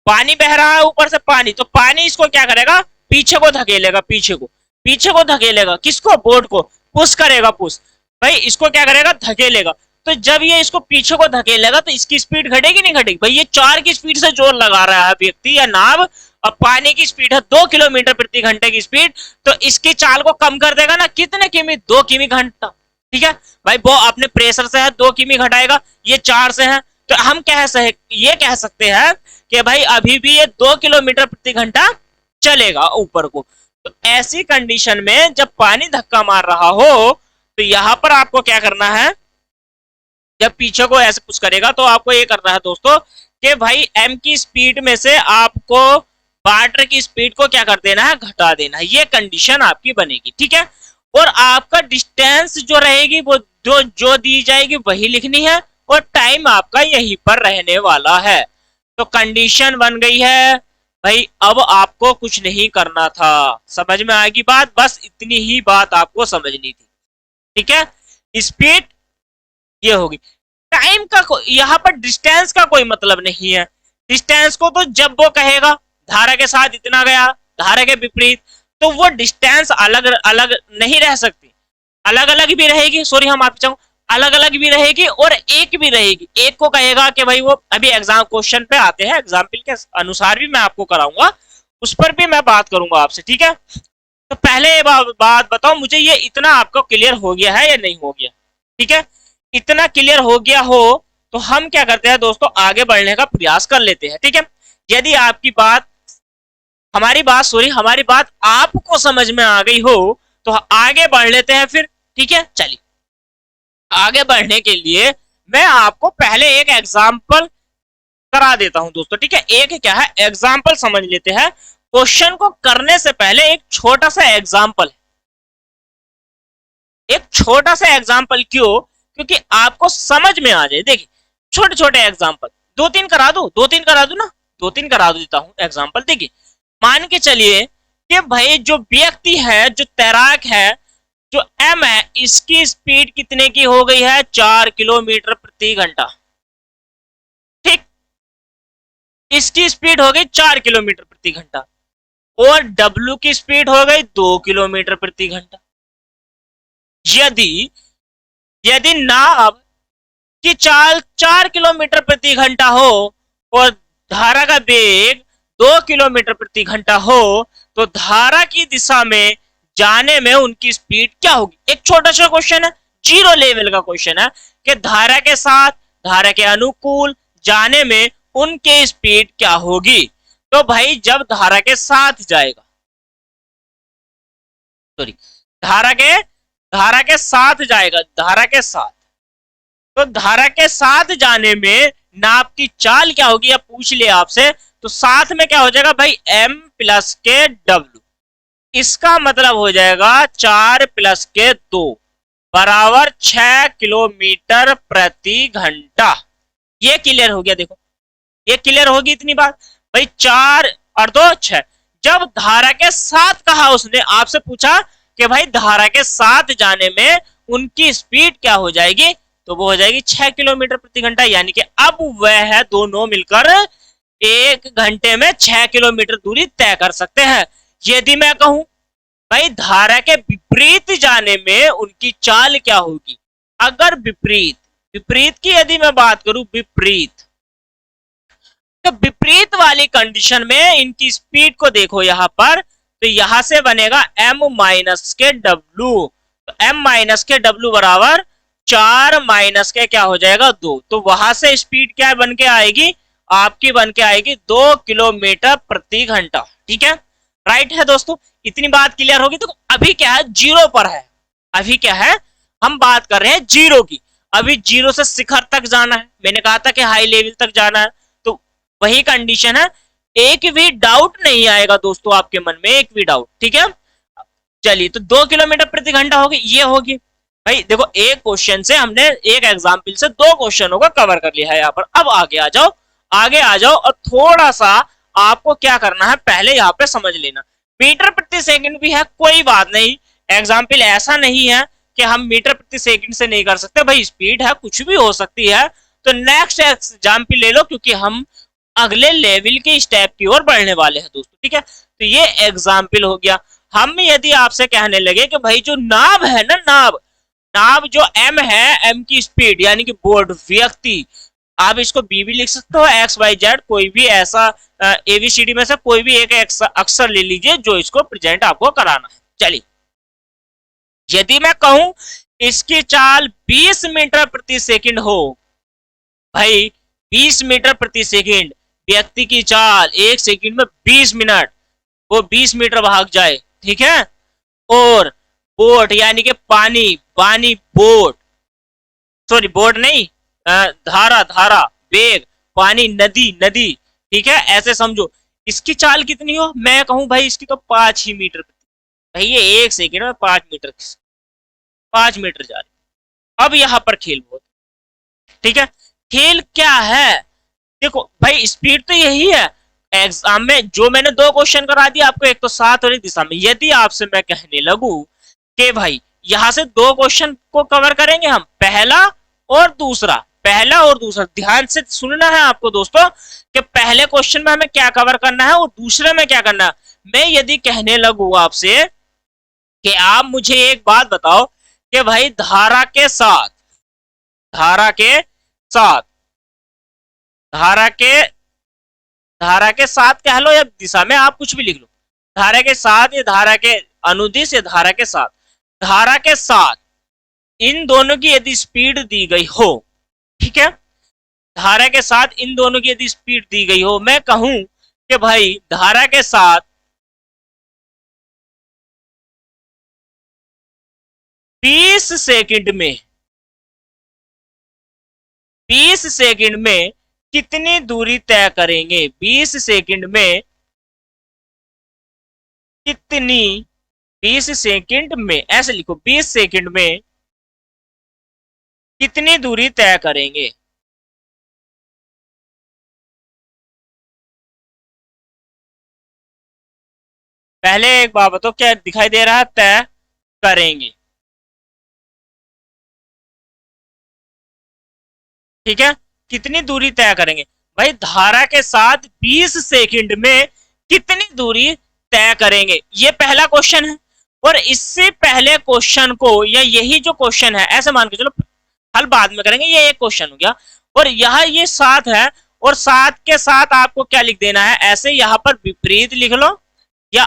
पानी बह रहा है ऊपर से पानी, तो पानी इसको क्या करेगा, पीछे को धकेलेगा, पीछे को धकेलेगा, किसको, बोट को पुश करेगा, पुश, भाई इसको क्या करेगा, धकेलेगा। तो जब ये इसको पीछे को धकेलेगा तो इसकी स्पीड घटेगी नहीं घटेगी, भाई ये 4 की स्पीड से जोर लगा रहा है व्यक्ति या नाव, और पानी की स्पीड है 2 किलोमीटर प्रति घंटे की स्पीड, तो इसकी चाल को कम कर देगा ना, कितने किमी, 2 किमी घंटा, ठीक है भाई। वो अपने प्रेशर से है 2 किमी घटाएगा, ये 4 से है, तो हम ये कह सकते हैं कि भाई अभी भी ये 2 किलोमीटर प्रति घंटा चलेगा ऊपर को। तो ऐसी कंडीशन में जब पानी धक्का मार रहा हो, तो यहां पर आपको क्या करना है, जब पीछे को ऐसे पुश करेगा तो आपको ये करना है दोस्तों कि भाई एम की स्पीड में से आपको वाटर की स्पीड को क्या कर देना है, घटा देना है। ये कंडीशन आपकी बनेगी, ठीक है। और आपका डिस्टेंस जो रहेगी वो जो दी जाएगी वही लिखनी है, और टाइम आपका यहीं पर रहने वाला है। तो कंडीशन बन गई है भाई, अब आपको कुछ नहीं करना था। समझ में आएगी बात, बस इतनी ही बात आपको समझनी थी, ठीक है। स्पीड ये होगी, टाइम का यहाँ पर डिस्टेंस का कोई मतलब नहीं है। डिस्टेंस को तो जब वो कहेगा धारा के साथ इतना गया, धारा के विपरीत, तो वो डिस्टेंस अलग अलग नहीं रह सकती, अलग अलग भी रहेगी, सॉरी हम आप चाहूँ अलग अलग भी रहेगी और एक भी रहेगी। एक को कहेगा कि भाई वो अभी एग्जाम क्वेश्चन पे आते हैं, एग्जाम्पल के अनुसार भी मैं आपको कराऊंगा, उस पर भी मैं बात करूंगा आपसे, ठीक है। तो पहले बात बताओ मुझे, ये इतना आपको क्लियर हो गया है या नहीं हो गया, ठीक है। इतना क्लियर हो गया हो तो हम क्या करते हैं दोस्तों, आगे बढ़ने का प्रयास कर लेते हैं। ठीक है, यदि हमारी बात आपको समझ में आ गई हो तो आगे बढ़ लेते हैं फिर। ठीक है, चलिए आगे बढ़ने के लिए मैं आपको पहले एक एग्जाम्पल करा देता हूं दोस्तों। ठीक है, एक क्या है एग्जाम्पल समझ लेते हैं। क्वेश्चन को करने से पहले एक छोटा सा एग्जाम्पल, एक छोटा सा एग्जाम्पल क्यों, क्योंकि आपको समझ में आ जाए। देखिए छोटे छोटे एग्जाम्पल, दो तीन करा दो ना, दो तीन करा देता हूं एग्जाम्पल। देखिए मान के चलिए कि भाई जो व्यक्ति है, जो तैराक है, जो एम है, इसकी स्पीड कितने की हो गई है, 4 किलोमीटर प्रति घंटा। ठीक, इसकी स्पीड हो गई 4 किलोमीटर प्रति घंटा, और डब्ल्यू की स्पीड हो गई 2 किलोमीटर प्रति घंटा। यदि यदि नाव की चाल 4 किलोमीटर प्रति घंटा हो और धारा का वेग 2 किलोमीटर प्रति घंटा हो, तो धारा की दिशा में जाने में उनकी स्पीड क्या होगी। एक छोटा सा क्वेश्चन है, जीरो लेवल का क्वेश्चन है कि धारा के साथ, धारा के अनुकूल जाने में उनकी स्पीड क्या होगी। तो भाई जब धारा के साथ जाएगा, सॉरी धारा के साथ जाएगा, धारा के साथ, तो धारा के साथ जाने में नाव की चाल क्या होगी, या पूछ लिया आपसे, तो साथ में क्या हो जाएगा भाई, m प्लस के w। इसका मतलब हो जाएगा 4 प्लस के 2 बराबर 6 किलोमीटर प्रति घंटा। ये क्लियर हो गया। देखो ये क्लियर होगी इतनी बात भाई, 4 और 2 6। जब धारा के साथ कहा, उसने आपसे पूछा कि भाई धारा के साथ जाने में उनकी स्पीड क्या हो जाएगी, तो वो हो जाएगी 6 किलोमीटर प्रति घंटा। यानी कि अब वह दोनों मिलकर 1 घंटे में 6 किलोमीटर दूरी तय कर सकते हैं। यदि मैं कहूं भाई धारा के विपरीत जाने में उनकी चाल क्या होगी, अगर विपरीत की यदि मैं बात करूं, तो विपरीत वाली कंडीशन में इनकी स्पीड को देखो यहां पर, तो यहां से बनेगा m माइनस के w। तो m माइनस के w बराबर 4 माइनस के क्या हो जाएगा 2। तो वहां से स्पीड क्या बन के आएगी, आपकी बन के आएगी 2 किलोमीटर प्रति घंटा। ठीक है, राइट है दोस्तों, इतनी बात क्लियर होगी। तो अभी क्या है, जीरो पर है, अभी क्या है, हम बात कर रहे हैं जीरो की। अभी जीरो से शिखर तक जाना है, मैंने कहा था कि हाई लेवल तक जाना है, तो वही कंडीशन है। एक भी डाउट नहीं आएगा दोस्तों आपके मन में, एक भी डाउट। ठीक है, चलिए तो 2 किलोमीटर प्रति घंटा होगी, ये होगी भाई। देखो एक क्वेश्चन से हमने, एक एग्जाम्पल से 2 क्वेश्चनों को कवर कर लिया है यहाँ पर। अब आगे आ जाओ, आगे आ जाओ, और थोड़ा सा आपको क्या करना है, पहले यहाँ पे समझ लेना। मीटर प्रति सेकंड भी है, कोई बात नहीं, एग्जाम्पल ऐसा नहीं है कि हम मीटर प्रति सेकंड से नहीं कर सकते भाई, स्पीड है, कुछ भी हो सकती है। तो नेक्स्ट एग्जाम्पल ले लो, क्योंकि हम अगले लेवल के स्टेप की ओर बढ़ने वाले हैं दोस्तों। ठीक है, तो ये एग्जाम्पल हो गया। हम यदि आपसे कहने लगे कि भाई जो नाव है ना, नाव जो m है, m की स्पीड यानी कि बोर्ड, व्यक्ति, आप इसको b भी लिख सकते हो, x y z, कोई भी ऐसा ABCD में से कोई भी एक अक्षर ले लीजिए जो इसको प्रेजेंट आपको कराना है। चलिए यदि मैं कहूं इसकी चाल 20 मीटर प्रति सेकंड हो, भाई 20 मीटर प्रति सेकंड, व्यक्ति की चाल 1 सेकंड में 20 मिनट, वो 20 मीटर भाग जाए। ठीक है, और बोट यानी कि पानी बोट, सॉरी बोट नहीं, धारा वेग, पानी नदी। ठीक है, ऐसे समझो इसकी चाल कितनी हो, मैं कहूं भाई इसकी तो 5 ही मीटर, भाई ये 1 सेकंड में 5 मीटर जा रही। अब यहां पर खेल बहुत, ठीक है, खेल क्या है, देखो भाई स्पीड तो यही है। एग्जाम में जो मैंने 2 क्वेश्चन करा दिया आपको, एक तो साथ और एक दिशा में। यदि आपसे मैं कहने लगूं कि भाई यहां से 2 क्वेश्चन को कवर करेंगे हम, पहला और दूसरा, ध्यान से सुनना है आपको दोस्तों कि पहले क्वेश्चन में हमें क्या कवर करना है और दूसरे में क्या करना है। मैं यदि कहने लगूं आपसे कि आप मुझे एक बात बताओ कि भाई धारा के साथ कह लो या दिशा में, आप कुछ भी लिख लो, धारा के साथ या धारा के अनुदिश या धारा के साथ इन दोनों की यदि स्पीड दी गई हो, ठीक है, धारा के साथ इन दोनों की यदि स्पीड दी गई हो, मैं कहूं कि भाई धारा के साथ 20 सेकंड में 20 सेकंड में कितनी दूरी तय करेंगे, 20 सेकंड में कितनी, 20 सेकंड में, ऐसे लिखो 20 सेकंड में कितनी दूरी तय करेंगे। पहले एक बात बताओ, क्या दिखाई दे रहा है, तय करेंगे, ठीक है, कितनी दूरी तय करेंगे। भाई धारा के साथ 20 सेकंड में कितनी दूरी तय करेंगे, ये पहला क्वेश्चन है। और इससे पहले क्वेश्चन को, या यही जो क्वेश्चन है, ऐसे मान के चलो, हल बाद में करेंगे, ये एक क्वेश्चन हो गया। और यह ये 7 है, और 7 के साथ आपको क्या लिख देना है, ऐसे यहां पर विपरीत लिख लो या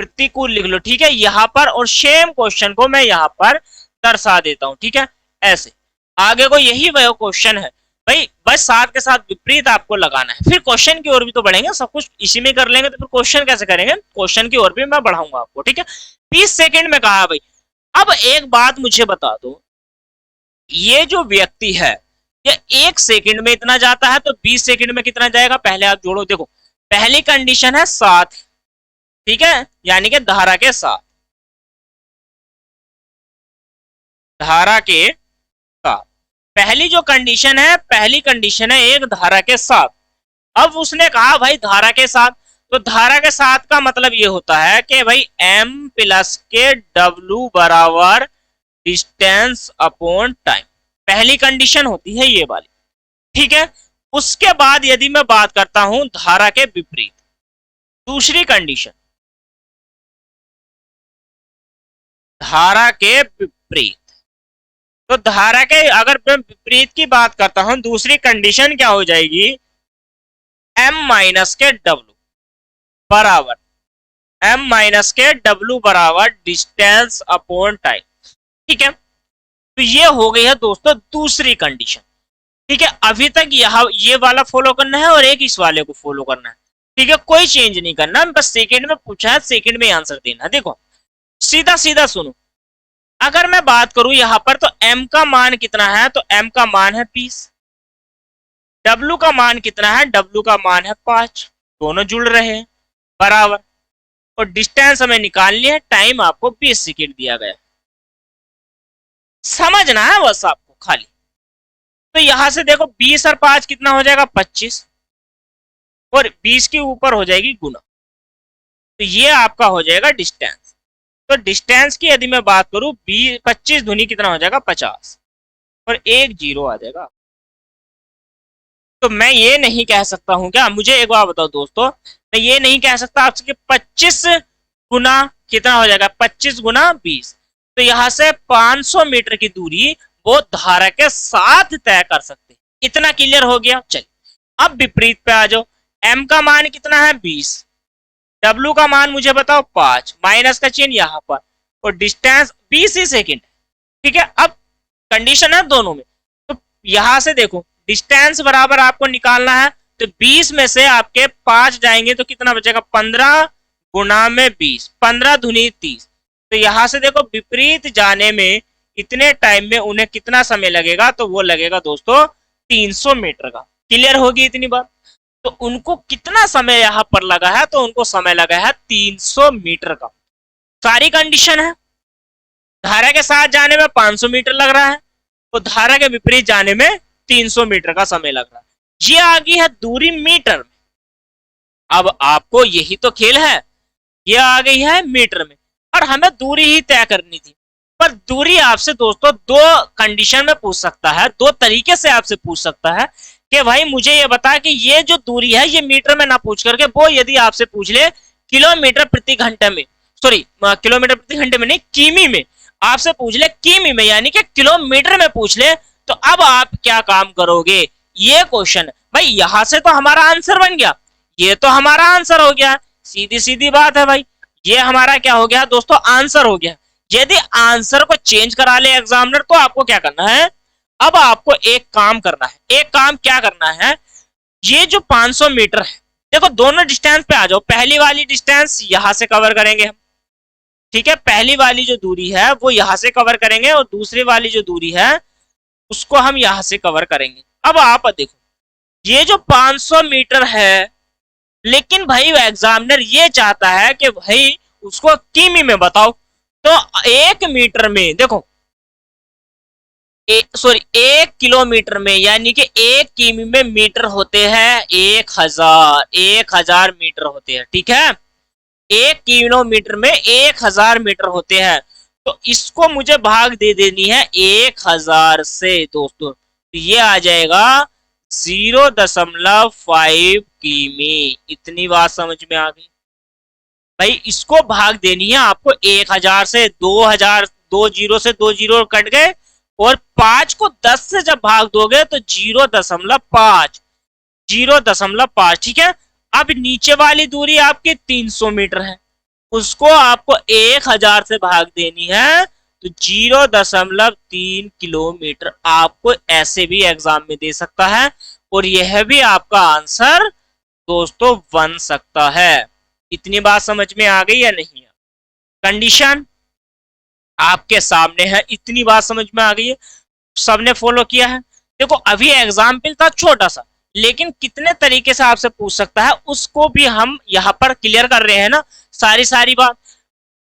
प्रतिकूल लिख लो, ठीक है, यहां पर। और सेम क्वेश्चन को मैं यहां पर दर्शा देता हूं, ठीक है, ऐसे। आगे को यही वह क्वेश्चन है भाई, बस 7 के साथ विपरीत आपको लगाना है। फिर क्वेश्चन की ओर भी तो बढ़ेंगे, सब कुछ इसी में कर लेंगे तो फिर क्वेश्चन कैसे करेंगे, क्वेश्चन की ओर भी मैं बढ़ाऊंगा आपको, ठीक है। 20 सेकंड में कहा भाई। अब एक बात मुझे बता दो, ये जो व्यक्ति है ये 1 सेकंड में इतना जाता है, तो 20 सेकंड में कितना जाएगा, पहले आप जोड़ो। देखो पहली कंडीशन है 7, ठीक है, यानी कि धारा के साथ, धारा के साथ पहली जो कंडीशन है, पहली कंडीशन है एक धारा के साथ। अब उसने कहा भाई धारा के साथ, तो धारा के साथ का मतलब ये होता है कि भाई m प्लस के w बराबर डिस्टेंस अपॉन टाइम, पहली कंडीशन होती है ये वाली, ठीक है। उसके बाद यदि मैं बात करता हूं धारा के विपरीत, दूसरी कंडीशन, धारा के विपरीत, तो धारा के अगर मैं विपरीत की बात करता हूं, दूसरी कंडीशन क्या हो जाएगी, m माइनस के w बराबर, m माइनस के w बराबर डिस्टेंस अपॉन टाइम, ठीक है। तो ये हो गई है दोस्तों दूसरी कंडीशन, ठीक है। अभी तक यह ये वाला फॉलो करना है और एक इस वाले को फॉलो करना है, ठीक है, कोई चेंज नहीं करना, बस सेकंड में पूछा है, सेकंड में आंसर देना। देखो सीधा सीधा सुनो, अगर मैं बात करूं यहां पर, तो m का मान कितना है, तो m का मान है 20, w का मान कितना है, w का मान है 5, दोनों जुड़ रहे हैं बराबर, और डिस्टेंस हमें निकालनी है, टाइम आपको 20 सेकंड दिया गया, समझना है बस आपको खाली। तो यहां से देखो 20 और 5 कितना हो जाएगा, 25, और 20 के ऊपर हो जाएगी गुना, तो ये आपका हो जाएगा डिस्टेंस। तो डिस्टेंस की यदि मैं बात करूं, 25 दूनी कितना हो जाएगा, 50, और एक जीरो आ जाएगा। तो मैं ये नहीं कह सकता हूं क्या, मुझे एक बार बताओ दोस्तों, मैं ये नहीं कह सकता आपसे कि 25 गुना कितना हो जाएगा, 25 गुना 20, तो यहां से 500 मीटर की दूरी वो धारा के साथ तय कर सकते हैं। इतना क्लियर हो गया। चलिए अब विपरीत पे आ जाओ, m का मान कितना है 20, w का मान मुझे बताओ 5, माइनस का चिन्ह यहाँ पर, और डिस्टेंस 20 ही सेकेंड, ठीक है। अब कंडीशन है दोनों में, तो यहां से देखो डिस्टेंस बराबर आपको निकालना है, तो 20 में से आपके 5 जाएंगे तो कितना बचेगा, 15 गुना में 20, 15 दूनी 30, तो यहां से देखो विपरीत जाने में इतने टाइम में उन्हें कितना समय लगेगा, तो वो लगेगा दोस्तों 300 मीटर का। क्लियर होगी इतनी बात। तो उनको कितना समय यहां पर लगा है, तो उनको समय लगा है 300 मीटर का। सारी कंडीशन है, धारा के साथ जाने में 500 मीटर लग रहा है, तो धारा के विपरीत जाने में 300 मीटर का समय लग रहा है। ये आ गई है दूरी मीटर में। अब आपको यही तो खेल है, ये आ गई है मीटर में, और हमें दूरी ही तय करनी थी। पर दूरी आपसे दोस्तों दो कंडीशन में पूछ सकता है, दो तरीके से आपसे पूछ सकता है कि भाई मुझे ये बता कि ये जो दूरी है ये मीटर में ना पूछ करके, वो यदि आपसे पूछ ले किलोमीटर प्रति घंटे में, सॉरी किलोमीटर प्रति घंटे में नहीं, किमी में आपसे पूछ ले, किमी में यानी कि किलोमीटर में पूछ ले, तो अब आप क्या काम करोगे, ये क्वेश्चन भाई यहां से तो हमारा आंसर बन गया, ये तो हमारा आंसर हो गया, सीधी सीधी बात है भाई, ये हमारा क्या हो गया दोस्तों, आंसर हो गया। यदि आंसर को चेंज करा ले एग्जामिनर, तो आपको क्या करना है, अब आपको एक काम करना है, एक काम क्या करना है, ये जो 500 मीटर है, देखो दोनों डिस्टेंस पे आ जाओ। पहली वाली डिस्टेंस यहां से कवर करेंगे हम, ठीक है, पहली वाली जो दूरी है वो यहां से कवर करेंगे और दूसरी वाली जो दूरी है उसको हम यहां से कवर करेंगे। अब आप देखो ये जो 500 मीटर है, लेकिन भाई एग्जामिनर ये चाहता है कि भाई उसको किमी में बताओ। तो 1 मीटर में देखो, सॉरी 1 किलोमीटर में, यानी कि 1 किमी में मीटर होते हैं 1000 मीटर होते हैं, ठीक है। 1 किलोमीटर में 1000 मीटर होते हैं। तो इसको मुझे भाग दे देनी है 1000 से दोस्तों, तो ये आ जाएगा 0.5 किमी। इतनी बात समझ में आ गई भाई। इसको भाग देनी है आपको 1000 से, 2000, 20 से 20 कट गए, और 5 को 10 से जब भाग दोगे तो 0.5, 0.5, ठीक है। अब नीचे वाली दूरी आपकी 300 मीटर है, उसको आपको 1000 से भाग देनी है, तो 0.3 किलोमीटर आपको ऐसे भी एग्जाम में दे सकता है, और यह भी आपका आंसर दोस्तों बन सकता है। इतनी बात समझ में आ गई या नहीं? कंडीशन आपके सामने है, इतनी बात समझ में आ गई है, सबने फॉलो किया है। देखो अभी एग्जाम्पल था छोटा सा, लेकिन कितने तरीके से आपसे पूछ सकता है उसको भी हम यहाँ पर क्लियर कर रहे हैं ना। सारी बात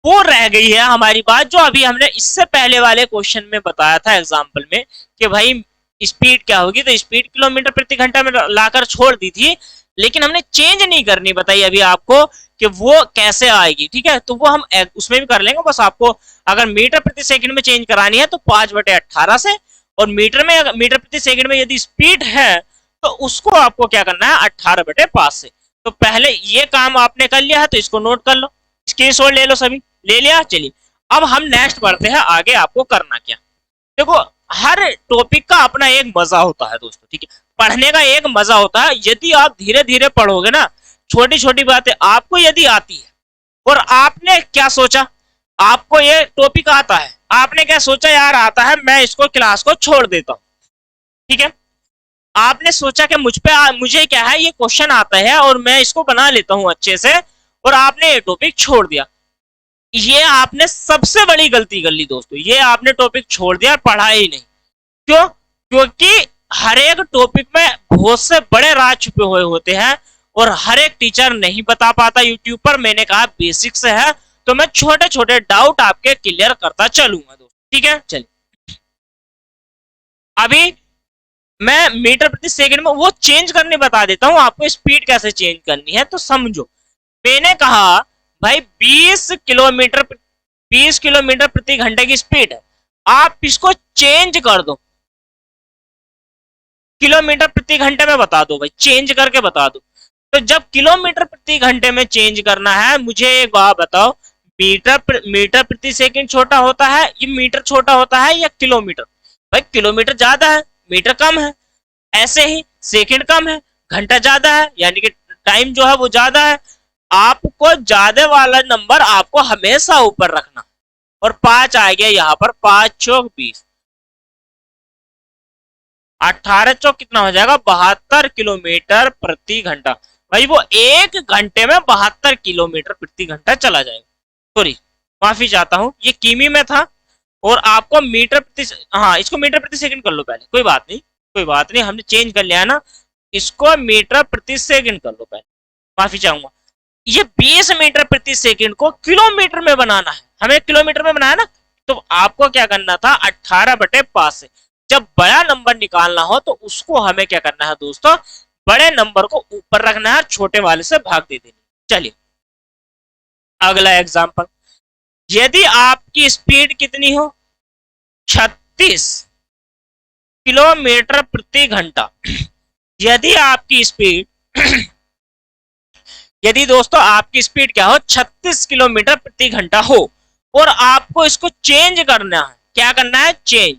वो रह गई है हमारी बात, जो अभी हमने इससे पहले वाले क्वेश्चन में बताया था एग्जाम्पल में, कि भाई स्पीड क्या होगी। तो स्पीड किलोमीटर प्रति घंटा में लाकर छोड़ दी थी, लेकिन हमने चेंज नहीं करनी बताई अभी आपको कि वो कैसे आएगी, ठीक है। तो वो हम उसमें भी कर लेंगे। बस आपको अगर मीटर प्रति सेकंड में चेंज करानी है तो 5/18 से, और मीटर प्रति सेकंड में यदि स्पीड है तो उसको आपको क्या करना है 18/5 से। तो पहले ये काम आपने कर लिया है, तो इसको नोट कर लो, स्क्रीनशॉट ले लो, सभी ले लिया। चलिए अब हम नेक्स्ट बढ़ते हैं आगे। आपको करना क्या, देखो हर टॉपिक का अपना एक मजा होता है दोस्तों, ठीक है। पढ़ने का एक मजा होता है, यदि आप धीरे धीरे पढ़ोगे ना, छोटी छोटी बातें आपको यदि आती है, और आपने क्या सोचा, आपको ये टॉपिक आता है, आपने क्या सोचा यार आता है, मैं इसको क्लास को छोड़ देता हूं, ठीक है। आपने सोचा कि मुझे क्या है ये क्वेश्चन आता है और मैं इसको बना लेता हूं अच्छे से, और आपने ये टॉपिक छोड़ दिया। ये आपने सबसे बड़ी गलती कर ली दोस्तों, ये आपने टॉपिक छोड़ दिया, पढ़ा ही नहीं। क्यों? क्योंकि हर एक टॉपिक में बहुत से बड़े राज छुपे हुए होते हैं, और हर एक टीचर नहीं बता पाता यूट्यूब पर। मैंने कहा बेसिक से है, तो मैं छोटे छोटे डाउट आपके क्लियर करता चलूंगा दोस्तों, ठीक है। चलिए अभी मैं मीटर प्रति सेकंड में वो चेंज करने बता देता हूं आपको, स्पीड कैसे चेंज करनी है तो समझो। मैंने कहा भाई 20 किलोमीटर प्रति घंटे की स्पीड है, आप इसको चेंज कर दो, किलोमीटर प्रति घंटे में बता दो भाई, चेंज करके बता दो। तो जब किलोमीटर प्रति घंटे में चेंज करना है, मुझे एक बात बताओ, मीटर प्रति सेकंड छोटा होता है, ये मीटर छोटा होता है या किलोमीटर? भाई किलोमीटर ज्यादा है, मीटर कम है। ऐसे ही सेकंड कम है, घंटा ज्यादा है, यानी कि टाइम जो है वो ज्यादा है। आपको ज्यादा वाला नंबर आपको हमेशा ऊपर रखना, और 5 आ गया यहाँ पर, 5 चौक 20, 18 चौक कितना हो जाएगा 72 किलोमीटर प्रति घंटा। भाई वो 1 घंटे में 72 किलोमीटर प्रति घंटा चला जाएगा। सॉरी माफी चाहता हूं, ये किमी में था, और आपको मीटर प्रति, हाँ इसको मीटर प्रति सेकंड कर लो पहले, कोई बात नहीं, कोई बात नहीं, हमने चेंज कर लिया है ना, इसको मीटर प्रति सेकंड कर लो पहले, माफी चाहूंगा। ये 20 मीटर प्रति सेकंड को किलोमीटर में बनाना है, हमें किलोमीटर में बनाया ना, तो आपको क्या करना था 18/5 से। जब बड़ा नंबर निकालना हो तो उसको हमें क्या करना है दोस्तों, बड़े नंबर को ऊपर रखना है, छोटे वाले से भाग दे देनी। चलिए अगला एग्जांपल, यदि आपकी स्पीड कितनी हो 36 किलोमीटर प्रति घंटा, यदि आपकी स्पीड यदि दोस्तों आपकी स्पीड क्या हो 36 किलोमीटर प्रति घंटा हो, और आपको इसको चेंज करना है, क्या करना है चेंज।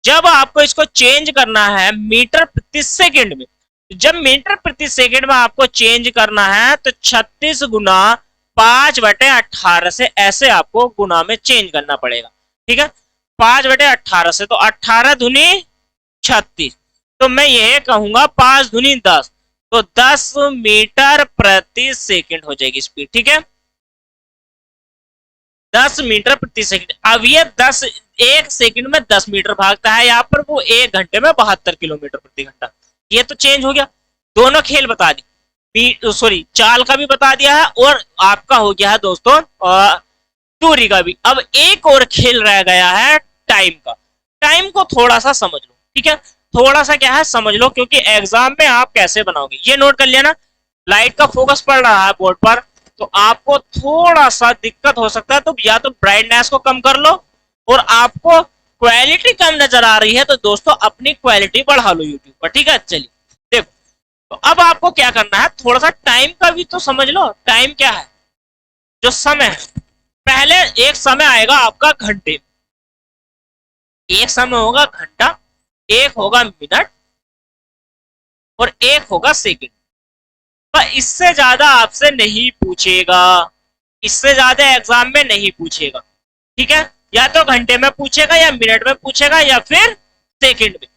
जब आपको इसको चेंज करना है मीटर प्रति सेकंड में, जब मीटर प्रति सेकंड में आपको चेंज करना है तो 36 गुना 5/18 से ऐसे आपको गुना में चेंज करना पड़ेगा, ठीक है। 5/18 से, तो 18 दूनी 36। तो मैं ये कहूंगा 5 दूनी 10, तो 10 मीटर प्रति सेकंड हो जाएगी स्पीड। ठीक है, 10 मीटर प्रति सेकंड। अब ये 10 एक सेकंड में 10 मीटर भागता है, यहाँ पर वो 1 घंटे में 72 किलोमीटर प्रति घंटा। ये तो चेंज हो गया, दोनों खेल बता दी, सॉरी चाल का भी बता दिया है और आपका हो गया है दोस्तों दूरी का भी। अब एक और खेल रह गया है टाइम का। टाइम को थोड़ा सा समझ लो, ठीक है, थोड़ा सा क्या है समझ लो, क्योंकि एग्जाम में आप कैसे बनाओगे ये नोट कर लिया ना। लाइट का फोकस पड़ रहा है बोर्ड पर, तो आपको थोड़ा सा दिक्कत हो सकता है, तो या तो ब्राइटनेस को कम कर लो, और आपको क्वालिटी कम नजर आ रही है तो दोस्तों अपनी क्वालिटी बढ़ा लो यूट्यूब पर। ठीक है, चलिए देखो, तो अब आपको क्या करना है, थोड़ा सा टाइम का भी तो समझ लो। टाइम क्या है, जो समय है। पहले एक समय आएगा आपका घंटे, एक समय होगा घंटा, एक होगा मिनट और एक होगा सेकंड। पर इससे ज्यादा आपसे नहीं पूछेगा, इससे ज्यादा एग्जाम में नहीं पूछेगा। ठीक है, या तो घंटे में पूछेगा या मिनट में पूछेगा या फिर सेकंड में,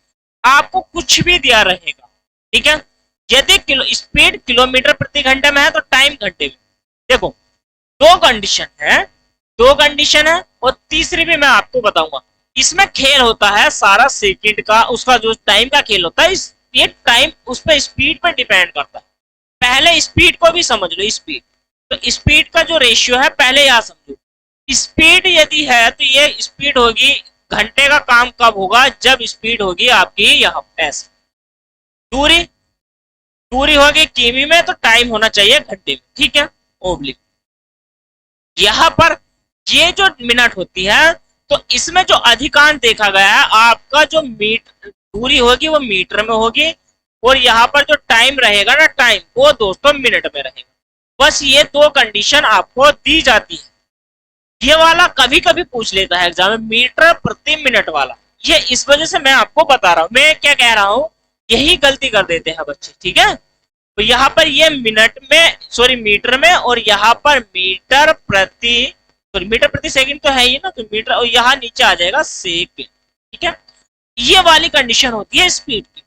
आपको कुछ भी दिया रहेगा। ठीक है, यदि स्पीड किलोमीटर प्रति घंटे में है तो टाइम घंटे में। देखो दो कंडीशन है, दो कंडीशन है, और तीसरी भी मैं आपको बताऊंगा। इसमें खेल होता है सारा सेकंड का, उसका जो टाइम का खेल होता है, ये टाइम उस पर स्पीड पर डिपेंड करता है। पहले स्पीड को भी समझ लो। स्पीड, तो स्पीड का जो रेशियो है पहले यहां समझो। स्पीड यदि है तो ये स्पीड होगी, घंटे का काम कब होगा, जब स्पीड होगी आपकी यहाँ ऐसे। दूरी, दूरी होगी किमी में, तो टाइम होना चाहिए घंटे में। ठीक है, ओब्लिक। यहाँ पर ये जो मिनट होती है, तो इसमें जो अधिकांश देखा गया है आपका जो दूरी होगी वो मीटर में होगी, और यहाँ पर जो टाइम रहेगा ना, टाइम वो दोस्तों मिनट में रहेगा। बस ये दो कंडीशन आपको दी जाती है। ये वाला कभी कभी पूछ लेता है एग्जाम में, मीटर प्रति मिनट वाला। ये इस वजह से मैं आपको बता रहा हूं, मैं क्या कह रहा हूं, यही गलती कर देते हैं बच्चे। ठीक है, तो यहाँ पर ये मिनट में, सॉरी मीटर में, और यहाँ पर मीटर प्रति, सॉरी मीटर प्रति सेकंड तो है ही ना, तो मीटर, और यहाँ नीचे आ जाएगा सेकंड। ठीक है, ये वाली कंडीशन होती है स्पीड की।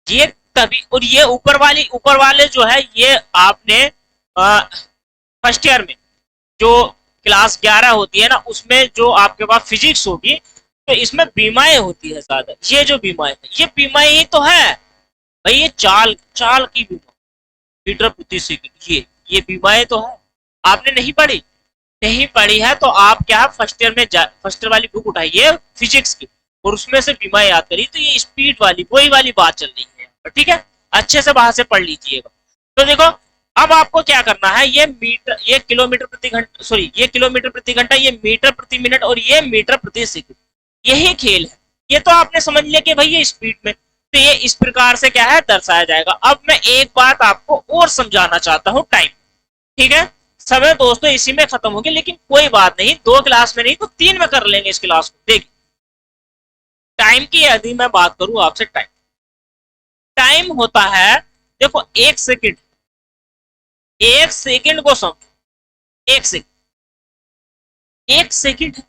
ये तभी, और ये ऊपर वाले जो है ये आपने फर्स्ट ईयर में जो क्लास 11 होती है ना, उसमें जो आपके पास फिजिक्स होगी, तो इसमें बीमाएं होती है ज्यादा। ये जो बीमाएं है, ये बीमाएं ही तो है भाई, ये चाल चाल की बीमा, मीटर प्रति सेकंड, ये बीमाएं तो है। आपने नहीं पढ़ी, नहीं पढ़ी है तो आप क्या, फर्स्ट ईयर में फर्स्ट ईयर वाली बुक उठाइए फिजिक्स की, और उसमें से बीमाएं याद करिए, तो ये स्पीड वाली वही वाली बात चल रही है। ठीक है, अच्छे से बाहर से पढ़ लीजिएगा। तो देखो अब आपको क्या करना है, ये मीटर, ये किलोमीटर प्रति घंटा, सॉरी ये किलोमीटर प्रति घंटा, ये मीटर प्रति मिनट, और ये मीटर प्रति सेकंड, यही खेल है। ये तो आपने समझ लिया कि भाई ये स्पीड में, तो ये इस प्रकार से क्या है दर्शाया जाएगा। अब मैं एक बात आपको और समझाना चाहता हूँ, टाइम। ठीक है, समय दोस्तों इसी में खत्म होगी, लेकिन कोई बात नहीं, 2 क्लास में नहीं तो 3 में कर लेंगे इस क्लास को। देखिए टाइम की यदि मैं बात करूं आपसे, टाइम, टाइम होता है, देखो 1 सेकंड, 1 सेकंड को समझो, 1 सेकंड, 1 सेकंड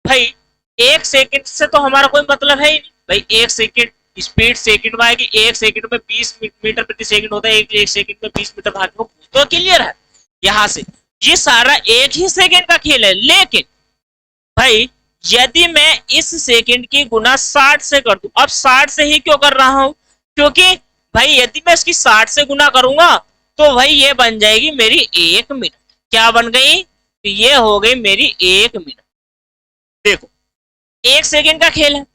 भाई, 1 सेकंड से तो हमारा कोई मतलब है ही नहीं भाई। 1 सेकंड स्पीड सेकंड में आएगी, 1 सेकंड में 20 मीटर प्रति सेकंड होता है, एक सेकंड में 20 मीटर भागना, तो क्लियर है यहां से। ये सारा एक ही सेकंड का खेल है, लेकिन भाई यदि मैं इस सेकंड की गुना 60 से कर दूं, अब 60 से ही क्यों कर रहा हूं, क्योंकि भाई यदि मैं इसकी 60 से गुना करूंगा तो भाई ये बन जाएगी मेरी 1 मिनट। क्या बन गई, तो ये हो गई मेरी 1 मिनट। देखो 1 सेकंड का खेल है,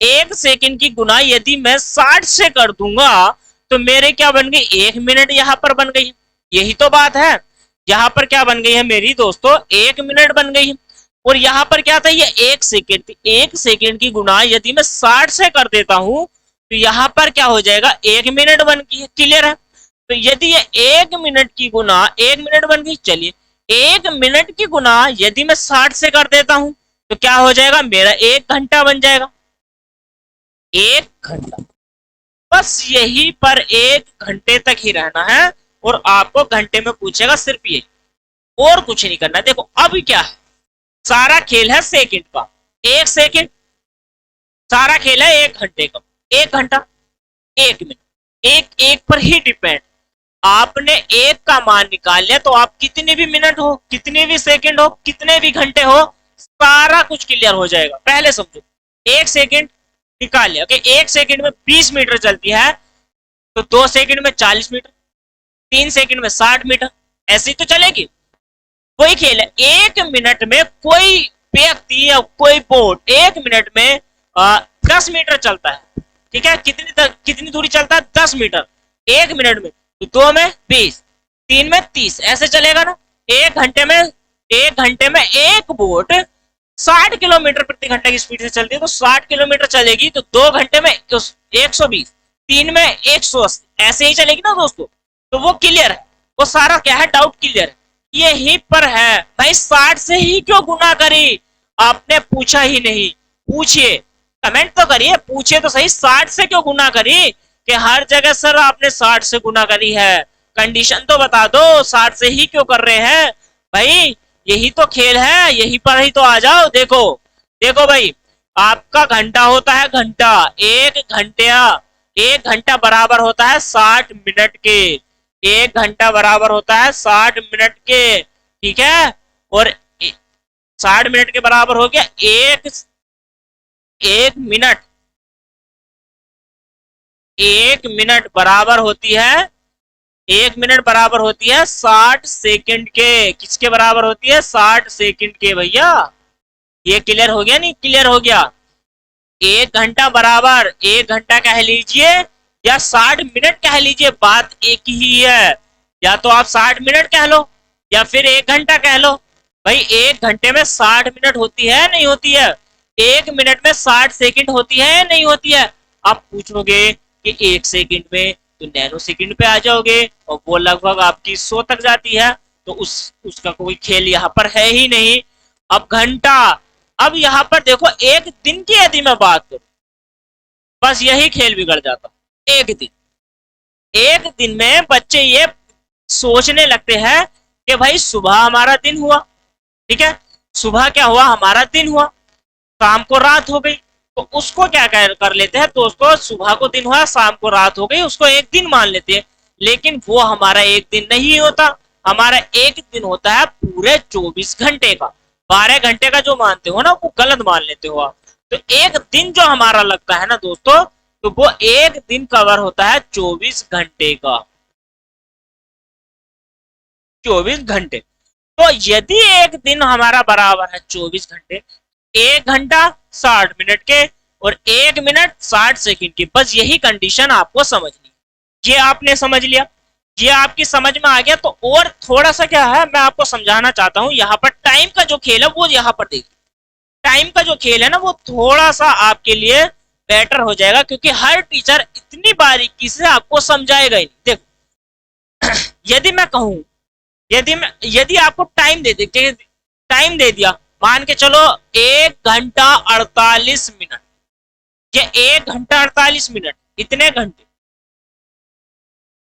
1 सेकंड की गुना यदि मैं 60 से कर दूंगा तो मेरे क्या बन गई, 1 मिनट यहां पर बन गई। यही तो बात है, यहां पर क्या बन गई है मेरी दोस्तों, 1 मिनट बन गई है। और यहां पर क्या था, ये 1 सेकंड थी, 1 सेकंड की गुना यदि मैं 60 से कर देता हूं तो यहां पर क्या हो जाएगा, 1 मिनट बन गई है। क्लियर है, तो यदि ये 1 मिनट की गुना 1 मिनट बन गई, चलिए 1 मिनट की गुना यदि मैं 60 से कर देता हूं तो क्या हो जाएगा, मेरा 1 घंटा बन जाएगा। 1 घंटा, बस यही पर 1 घंटे तक ही रहना है, और आपको घंटे में पूछेगा सिर्फ ये, और कुछ नहीं करना। देखो अब क्या है, सारा खेल है सेकंड का। 1 सेकंड, सारा खेल है 1 घंटे का। 1 घंटा, 1 मिनट, एक एक पर ही डिपेंड। आपने एक का मान निकाल लिया तो आप कितने भी मिनट हो, कितने भी सेकंड हो, कितने भी घंटे हो, सारा कुछ क्लियर हो जाएगा। पहले समझो, 1 सेकंड निकाल लिया कि 1 सेकंड में 20 मीटर चलती है, तो 2 सेकंड में 40 मीटर, 3 सेकंड में 60 मीटर, ऐसी तो चलेगी। कोई खेल है 1 मिनट में, कोई व्यक्ति या कोई बोट 1 मिनट में 10 मीटर चलता है। ठीक है, कितनी दूरी चलता है? 10 मीटर 1 मिनट में। तो 2 में 20, 3 में 30, ऐसे चलेगा ना। 1 घंटे में एक बोट 60 किलोमीटर प्रति घंटे की स्पीड से चलती है, तो 60 किलोमीटर चलेगी, तो 2 घंटे में 120, 3 में 180, ऐसे ही चलेगी ना दोस्तों। तो वो क्लियर है, वो सारा क्या है, डाउट क्लियर है। यही पर है भाई, 60 से ही क्यों गुना करी? आपने पूछा ही नहीं। पूछिए, कमेंट तो करिए, पूछिए तो सही, 60 से क्यों गुना करी? कि हर जगह सर आपने 60 से गुना करी है, कंडीशन तो बता दो, 60 से ही क्यों कर रहे हैं भाई? यही तो खेल है, यही पर ही तो आ जाओ। देखो देखो भाई, आपका घंटा होता है घंटा, 1 घंटा बराबर होता है 60 मिनट के। 1 घंटा बराबर होता है 60 मिनट के, ठीक है। और 60 मिनट के बराबर हो गया एक एक मिनट। 1 मिनट बराबर होती है, 1 मिनट बराबर होती है 60 सेकंड के। किसके बराबर होती है? 60 सेकंड के भैया। ये क्लियर हो गया? नहीं क्लियर हो गया? 1 घंटा बराबर 1 घंटा कह लीजिए या 60 मिनट कह लीजिए, बात एक ही है। या तो आप 60 मिनट कह लो या फिर 1 घंटा कह लो। भाई 1 घंटे में 60 मिनट होती है नहीं होती है? 1 मिनट में 60 सेकंड होती है नहीं होती है? आप पूछोगे कि 1 सेकंड में, तो नैनो सेकंड पे आ जाओगे और वो लगभग आपकी 100 तक जाती है। तो उसका कोई खेल यहाँ पर है ही नहीं। अब घंटा, अब यहाँ पर देखो, एक दिन की यदि मैं बात करूं, बस यही खेल बिगड़ जाता। एक दिन, एक दिन में बच्चे ये सोचने लगते हैं कि भाई सुबह हमारा दिन हुआ, ठीक है, सुबह क्या हुआ? हमारा दिन हुआ। शाम को रात हो गई, तो उसको क्या कर लेते हैं दोस्तों? सुबह को दिन हुआ, शाम को रात हो गई, उसको एक दिन मान लेते हैं। लेकिन वो हमारा एक दिन नहीं होता। हमारा एक दिन होता है पूरे 24 घंटे का। 12 घंटे का जो मानते हो ना, वो गलत मान लेते हो आप। तो एक दिन जो हमारा लगता है ना दोस्तों, तो वो एक दिन कवर होता है 24 घंटे का। 24 घंटे। तो यदि एक दिन हमारा बराबर है 24 घंटे, 1 घंटा 60 मिनट के और 1 मिनट 60 सेकंड की, बस यही कंडीशन आपको समझनी। ये आपने समझ लिया, ये आपकी समझ में आ गया। तो और थोड़ा सा क्या है, मैं आपको समझाना चाहता हूं। यहाँ पर टाइम का जो खेल है वो यहाँ पर देखिए। टाइम का जो खेल है ना, वो थोड़ा सा आपके लिए बेटर हो जाएगा, क्योंकि हर टीचर इतनी बारीकी से आपको समझाएगा ही नहीं। देखो, यदि मैं कहूं, यदि आपको टाइम दे दे, टाइम दे दिया, मान के चलो 1 घंटा 48 मिनट, ये 1 घंटा 48 मिनट, इतने घंटे,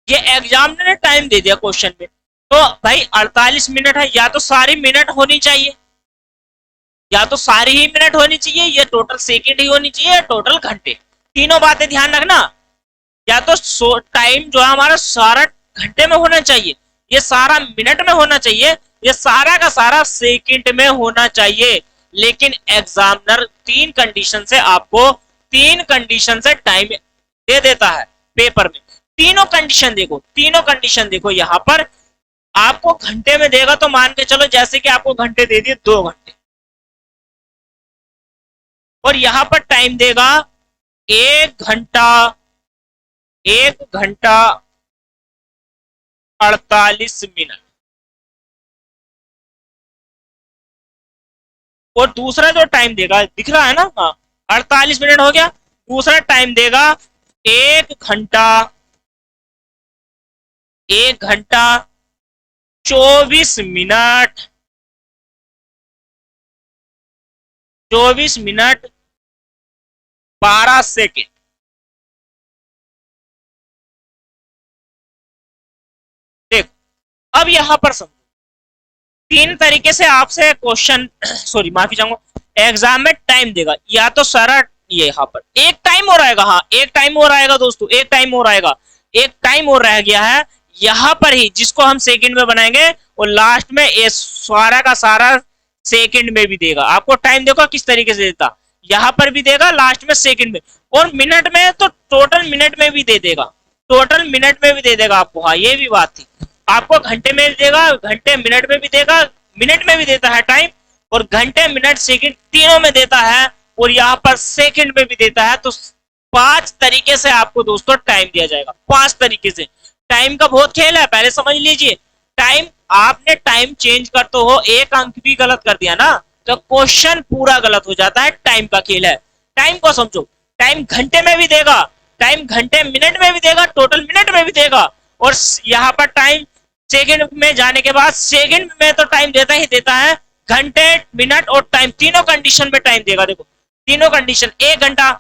ये एग्जामिनर ने टाइम दे दिया क्वेश्चन में। तो भाई 48 मिनट है, या तो सारी मिनट होनी चाहिए, या तो सारी ही मिनट होनी चाहिए, या टोटल सेकंड ही होनी चाहिए, या टोटल घंटे। तीनों बातें ध्यान रखना। या तो टाइम जो है हमारा सारा घंटे में होना चाहिए, ये सारा मिनट में होना चाहिए, ये सारा का सारा सेकंड में होना चाहिए। लेकिन एग्जामिनर तीन कंडीशन से टाइम दे देता है पेपर में। तीनों कंडीशन देखो, तीनों कंडीशन देखो। यहाँ पर आपको घंटे में देगा, तो मान के चलो जैसे कि आपको घंटे दे दिए 2 घंटे, और यहां पर टाइम देगा 1 घंटा 48 मिनट। और दूसरा जो टाइम देगा, दिख रहा है ना, हाँ, 48 मिनट हो गया। दूसरा टाइम देगा 1 घंटा 24 मिनट, 24 मिनट 12 सेकेंड। देखो, अब यहां पर समझो, तीन तरीके से आपसे क्वेश्चन सॉरी माफी चाहूंगा, एग्जाम में टाइम देगा। या तो सारा ये यहाँ पर एक टाइम और आएगा, हाँ एक टाइम और आएगा दोस्तों, एक टाइम और आएगा, एक टाइम और रह गया है यहाँ पर ही, जिसको हम सेकंड में बनाएंगे और लास्ट में ये सारा का सारा सेकंड में भी देगा आपको। टाइम देखो किस तरीके से देता, यहाँ पर भी देगा, लास्ट में सेकंड में, और मिनट में तो टोटल मिनट में भी दे देगा, टोटल मिनट में भी दे देगा आपको। हाँ ये भी बात थी, आपको घंटे में भी देगा, घंटे मिनट में भी देगा, मिनट में भी देता है टाइम, और घंटे मिनट सेकंड तीनों में देता है, और यहाँ पर सेकंड में भी देता है। तो 5 तरीके से आपको दोस्तों टाइम दिया जाएगा, 5 तरीके से। टाइम का बहुत खेल है, पहले समझ लीजिए। टाइम, आपने टाइम चेंज करते हो, एक अंक भी गलत कर दिया ना तो क्वेश्चन पूरा गलत हो जाता है। टाइम का खेल है, टाइम को समझो। टाइम घंटे में भी देगा, टाइम घंटे मिनट में भी देगा, टोटल मिनट में भी देगा, और यहाँ पर टाइम सेकंड में जाने के बाद सेकंड में तो टाइम देता ही देता है, घंटे मिनट और टाइम तीनों कंडीशन में टाइम देगा। देखो तीनों कंडीशन, 1 घंटा,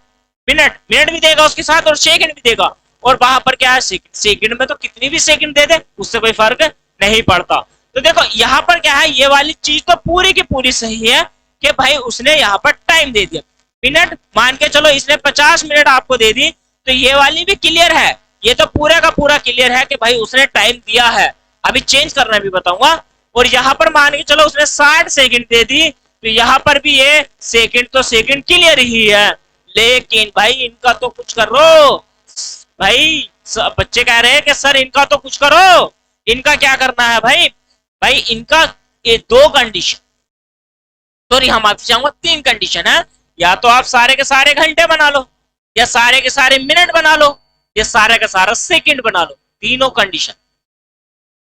मिनट भी देगा उसके साथ, और सेकंड भी देगा। और वहां पर क्या है, सेकंड में तो कितनी भी सेकंड दे दे उससे कोई फर्क नहीं पड़ता। तो देखो यहाँ पर क्या है, ये वाली चीज तो पूरी की पूरी सही है कि भाई उसने यहाँ पर टाइम दे दिया। मिनट मान के चलो इसने 50 मिनट आपको दे दी, तो ये वाली भी क्लियर है, ये तो पूरा का पूरा क्लियर है कि भाई उसने टाइम दिया है। अभी चेंज करना भी बताऊंगा। और यहाँ पर मान के चलो उसने 60 सेकंड दे दी, तो यहाँ पर भी ये सेकंड तो सेकंड क्लियर ही है, लेकिन भाई इनका तो कुछ करो भाई। बच्चे कह रहे हैं कि सर इनका तो कुछ करो, इनका क्या करना है भाई? भाई इनका ये 2 कंडीशन, सॉरी हम आपसे चाहूंगा 3 कंडीशन है। या तो आप सारे के सारे घंटे बना लो, या सारे के सारे मिनट बना लो, या सारे का सारा सेकंड बना लो, तीनों कंडीशन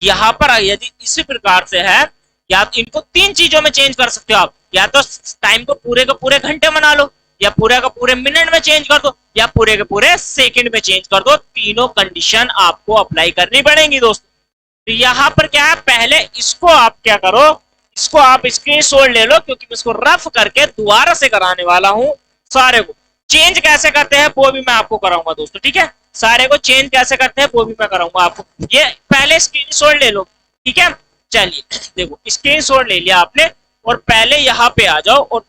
यहाँ पर यदि इसी प्रकार से है, या तो इनको 3 चीजों में चेंज कर सकते हो आप। या तो टाइम को पूरे के पूरे घंटे बना लो, या पूरे का पूरे मिनट में चेंज कर दो, या पूरे के पूरे सेकंड में चेंज कर दो। तीनों कंडीशन आपको अप्लाई करनी पड़ेगी दोस्तों। तो यहाँ पर क्या है, पहले इसको आप क्या करो, इसको आप स्क्रीनशॉट ले लो, क्योंकि मैं इसको रफ करके दोबारा से कराने वाला हूं। सारे को चेंज कैसे करते हैं वो भी मैं आपको कराऊंगा दोस्तों, ठीक है। सारे को चेंज कैसे करते हैं वो भी मैं कराऊंगा आपको। ये पहले स्क्रीनशॉट ले लो, ठीक है। चलिए देखो स्क्रीनशॉट ले लिया आपने, और पहले यहाँ पे आ जाओ, और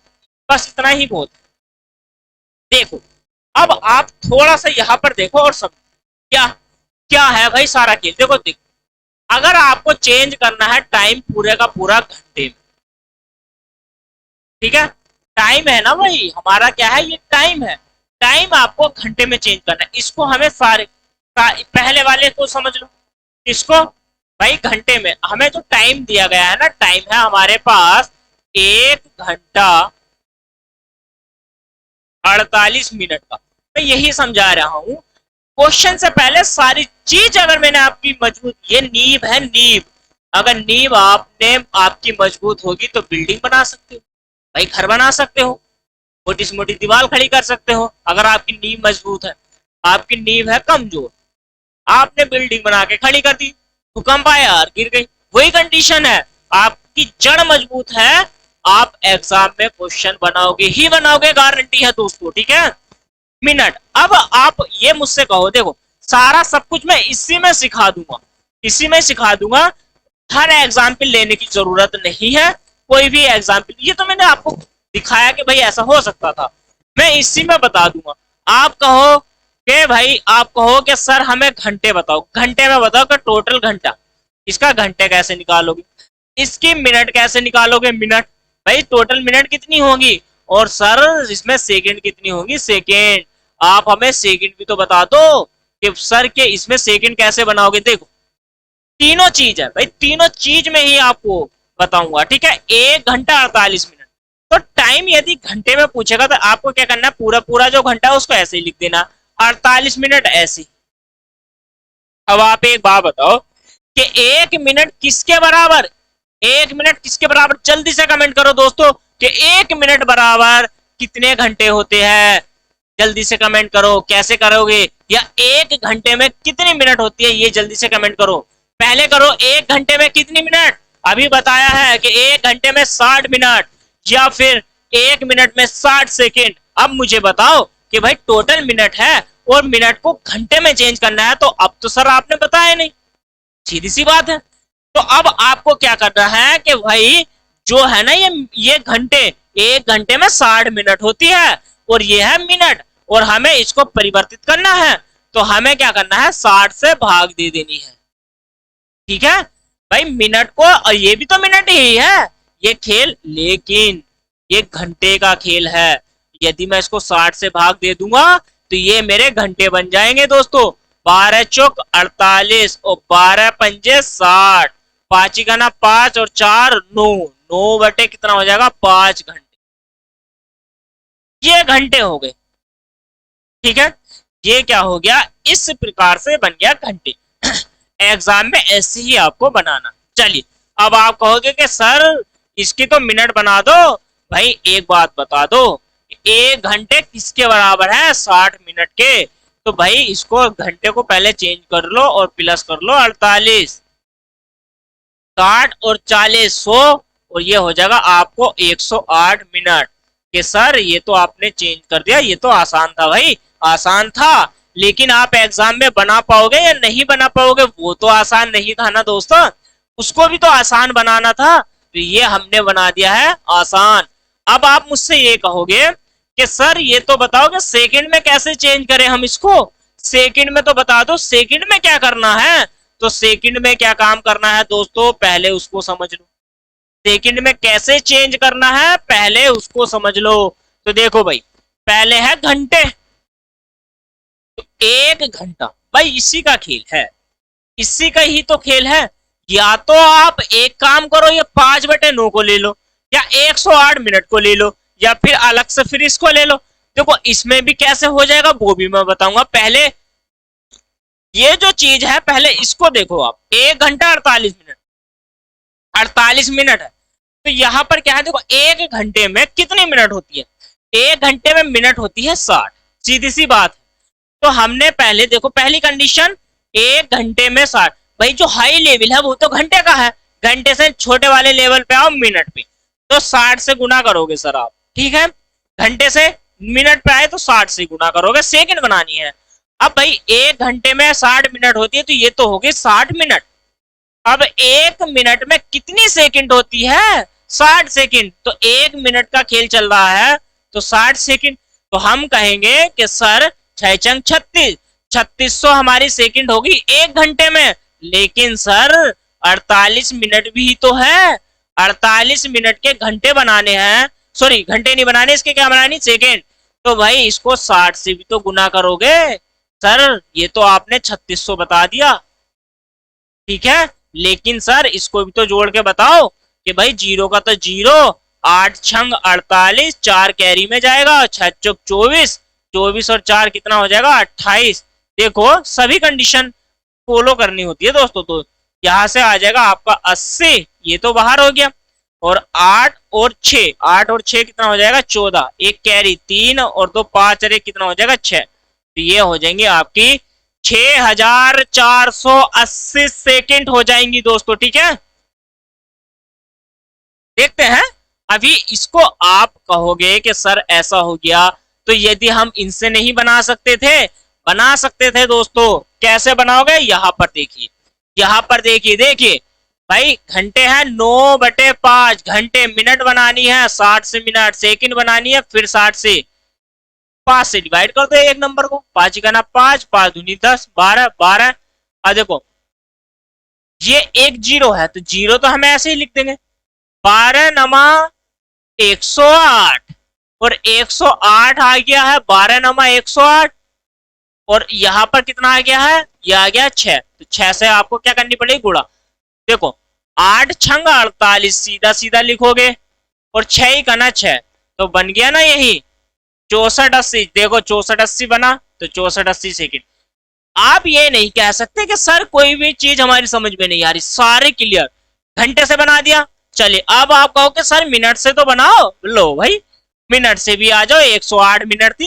बस इतना ही बहुत। देखो अब आप थोड़ा सा यहाँ पर देखो और समझो क्या क्या है भाई सारा खेल। देखो देखो, अगर आपको चेंज करना है टाइम पूरे का पूरा घंटे में, ठीक है, टाइम है ना भाई हमारा, क्या है ये टाइम है, टाइम आपको घंटे में चेंज करना है। इसको हमें पहले वाले को समझ लो, इसको भाई घंटे में हमें जो टाइम दिया गया है ना, टाइम है हमारे पास 1 घंटा 48 मिनट का। मैं यही समझा रहा हूं, क्वेश्चन से पहले सारी चीज अगर मैंने आपकी मजबूत, ये नींव है नींव, अगर नींव आपकी मजबूत होगी तो बिल्डिंग बना सकते हो भाई, घर बना सकते हो, मोटी सी मोटी दीवार खड़ी कर सकते हो। अगर आपकी नींव मजबूत है, आपकी नींव है कमजोर, आपने बिल्डिंग बना के खड़ी कर दी, भूकंप आया और गिर गई, वही कंडीशन है। आपकी जड़ मजबूत है, आप एग्जाम में क्वेश्चन बनाओगे ही बनाओगे, गारंटी है दोस्तों, ठीक है। मिनट, अब आप ये मुझसे कहो, देखो सारा सब कुछ मैं इसी में सिखा दूंगा, इसी में सिखा दूंगा, हर एग्जाम्पल लेने की जरूरत नहीं है। कोई भी एग्जाम्पल, ये तो मैंने आपको दिखाया कि भाई ऐसा हो सकता था, मैं इसी में बता दूंगा। आप कहो कि भाई, आप कहो कि सर हमें घंटे बताओ, घंटे में बताओ कि टोटल घंटा, इसका घंटे कैसे निकालोगे, इसकी मिनट कैसे निकालोगे, मिनट भाई टोटल मिनट कितनी होगी, और सर इसमें सेकंड कितनी होगी, सेकंड। आप हमें सेकंड भी तो बता दो कि सर के इसमें सेकंड कैसे बनाओगे। देखो तीनों चीज है भाई, तीनों चीज में ही आपको बताऊंगा, ठीक है। 1 घंटा 48 मिनट, तो टाइम यदि घंटे में पूछेगा तो आपको क्या करना है, पूरा पूरा जो घंटा है उसको ऐसे ही लिख देना, 48 मिनट ऐसे। अब आप एक बात बताओ कि 1 मिनट किसके बराबर, 1 मिनट किसके बराबर, जल्दी से कमेंट करो दोस्तों कि 1 मिनट बराबर कितने घंटे होते हैं। जल्दी से कमेंट करो, कैसे करोगे, या 1 घंटे में कितनी मिनट होती है, ये जल्दी से कमेंट करो। पहले करो 1 घंटे में कितनी मिनट, अभी बताया है कि 1 घंटे में 60 मिनट, या फिर 1 मिनट में 60 सेकेंड। अब मुझे बताओ कि भाई टोटल मिनट है और मिनट को घंटे में चेंज करना है, तो अब तो सर आपने बताया नहीं, सीधी सी बात है। तो अब आपको क्या करना है कि भाई जो है ना ये घंटे, 1 घंटे में 60 मिनट होती है, और ये है मिनट, और हमें इसको परिवर्तित करना है, तो हमें क्या करना है, 60 से भाग दे देनी है। ठीक है भाई, मिनट को, और ये भी तो मिनट ही है ये खेल, लेकिन ये घंटे का खेल है। यदि मैं इसको 60 से भाग दे दूंगा तो ये मेरे घंटे बन जाएंगे दोस्तों। 12 चौक 48 और 12 पंजे 60, पांची का ना 5 और 4 9, 9 बटे कितना हो जाएगा, 5 घंटे। ये घंटे हो गए। ठीक है, ये क्या हो गया, इस प्रकार से बन गया घंटे। एग्जाम में ऐसे ही आपको बनाना। चलिए, अब आप कहोगे कि सर इसकी तो मिनट बना दो। भाई एक बात बता दो, एक घंटे किसके बराबर है, 60 मिनट के। तो भाई इसको घंटे को पहले चेंज कर लो और प्लस कर लो 48, 60 और 40 100, और ये हो जाएगा आपको 108 मिनट। कि सर ये तो आपने चेंज कर दिया, ये तो आसान था भाई, आसान था, लेकिन आप एग्जाम में बना पाओगे या नहीं बना पाओगे, वो तो आसान नहीं था ना दोस्तों, उसको भी तो आसान बनाना था, तो ये हमने बना दिया है आसान। अब आप मुझसे ये कहोगे कि सर ये तो बताओ कि सेकंड में कैसे चेंज करें हम इसको, सेकंड में तो बता दो, सेकंड में क्या करना है। तो सेकंड में क्या काम करना है दोस्तों, पहले उसको समझ लो। सेकंड में कैसे चेंज करना है पहले उसको समझ लो। तो देखो भाई, पहले है घंटे, तो 1 घंटा भाई इसी का खेल है, इसी का ही तो खेल है। या तो आप एक काम करो, ये 5/9 को ले लो, या 108 मिनट को ले लो, या फिर अलग से फिर इसको ले लो। देखो इसमें भी कैसे हो जाएगा वो भी मैं बताऊंगा। पहले ये जो चीज है, पहले इसको देखो आप, 1 घंटा 48 मिनट, 48 मिनट है, तो यहां पर क्या है, देखो 1 घंटे में कितनी मिनट होती है, 1 घंटे में मिनट होती है 60, सीधी सी बात है। तो हमने पहले देखो, पहली कंडीशन 1 घंटे में 60, भाई जो हाई लेवल है वो तो घंटे का है, घंटे से छोटे वाले लेवल पे आओ मिनट पे, तो 60 से गुना करोगे सर आप। ठीक है, घंटे से मिनट पे आए तो 60 से गुना करोगे, सेकंड बनानी है। अब भाई 1 घंटे में 60 मिनट होती है, तो ये तो होगी 60 मिनट। अब 1 मिनट में कितनी सेकंड होती है, 60 सेकंड, तो 1 मिनट का खेल चल रहा है, तो 60 सेकंड। तो हम कहेंगे कि सर 6 चंग 36, 3600 हमारी सेकंड होगी 1 घंटे में, लेकिन सर 48 मिनट भी तो है, 48 मिनट के घंटे बनाने हैं, सॉरी घंटे नहीं बनाने, इसके क्या बनानी, सेकंड। तो भाई इसको 60 से भी तो गुना करोगे सर, ये तो आपने 3600 बता दिया। ठीक है, लेकिन सर इसको भी तो जोड़ के बताओ कि भाई 0 का तो 0, 8 छंग 48, 4 कैरी में जाएगा, 6 चौक 24, 24 और 4 कितना हो जाएगा 28। देखो सभी कंडीशन फॉलो करनी होती है दोस्तों। तो यहां से आ जाएगा आपका 80, ये तो बाहर हो गया, और 8 और 6, 8 और 6 कितना हो जाएगा 14, एक कैरी 3 और 2 5, अरे कितना हो जाएगा 6। तो ये हो जाएंगे आपकी 6480 सेकेंड हो जाएंगी दोस्तों। ठीक है, देखते हैं। अभी इसको आप कहोगे कि सर ऐसा हो गया, तो यदि हम इनसे नहीं बना सकते थे, बना सकते थे दोस्तों। कैसे बनाओगे, यहां पर देखिए, यहां पर देखिए, देखिए भाई घंटे हैं 9/5 घंटे, मिनट बनानी है 60 से मिनट, सेकंड बनानी है फिर 60 से, 5 से डिवाइड कर दो एक नंबर को, 5 का ना 5, 5 दूनी 10, 12, 12। अब देखो ये एक 0 है, तो 0 तो हमें ऐसे ही लिख देंगे, 12 नमा 108, और 108 आ गया है, 12 नमा 108, और यहां पर कितना आ गया है, ये आ गया 6, तो 6 से आपको क्या करनी पड़ेगी, गुणा। देखो 8 छंग 48 सीधा सीधा लिखोगे, और 6 का ना 6, तो बन गया ना यही 6480। देखो 6480 बना, तो 6480 सेकंड। आप ये नहीं कह सकते कि सर कोई भी चीज हमारी समझ में नहीं आ रही, सारे क्लियर, घंटे से बना दिया। चलिए अब आप कहो कि सर मिनट से तो बनाओ, लो भाई मिनट से भी आ जाओ, 108 मिनट थी,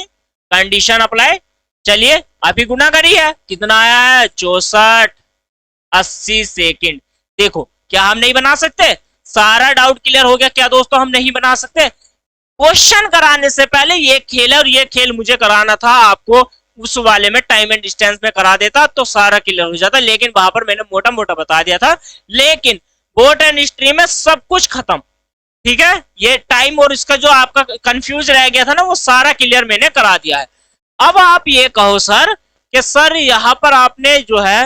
कंडीशन अप्लाई। चलिए अभी गुना करी है, कितना आया है 6480 सेकंड। देखो क्या हम नहीं बना सकते, सारा डाउट क्लियर हो गया क्या दोस्तों, हम नहीं बना सकते। क्वेश्चन कराने से पहले ये खेल है, और ये खेल मुझे कराना था आपको, उस वाले में टाइम एंड डिस्टेंस में करा देता तो सारा क्लियर हो जाता, लेकिन वहां पर मैंने मोटा मोटा बता दिया था। लेकिन बोट एंड हिस्ट्री में सब कुछ खत्म, ठीक है, ये टाइम और इसका जो आपका कंफ्यूज रह गया था ना, वो सारा क्लियर मैंने करा दिया है। अब आप ये कहो सर कि सर यहाँ पर आपने जो है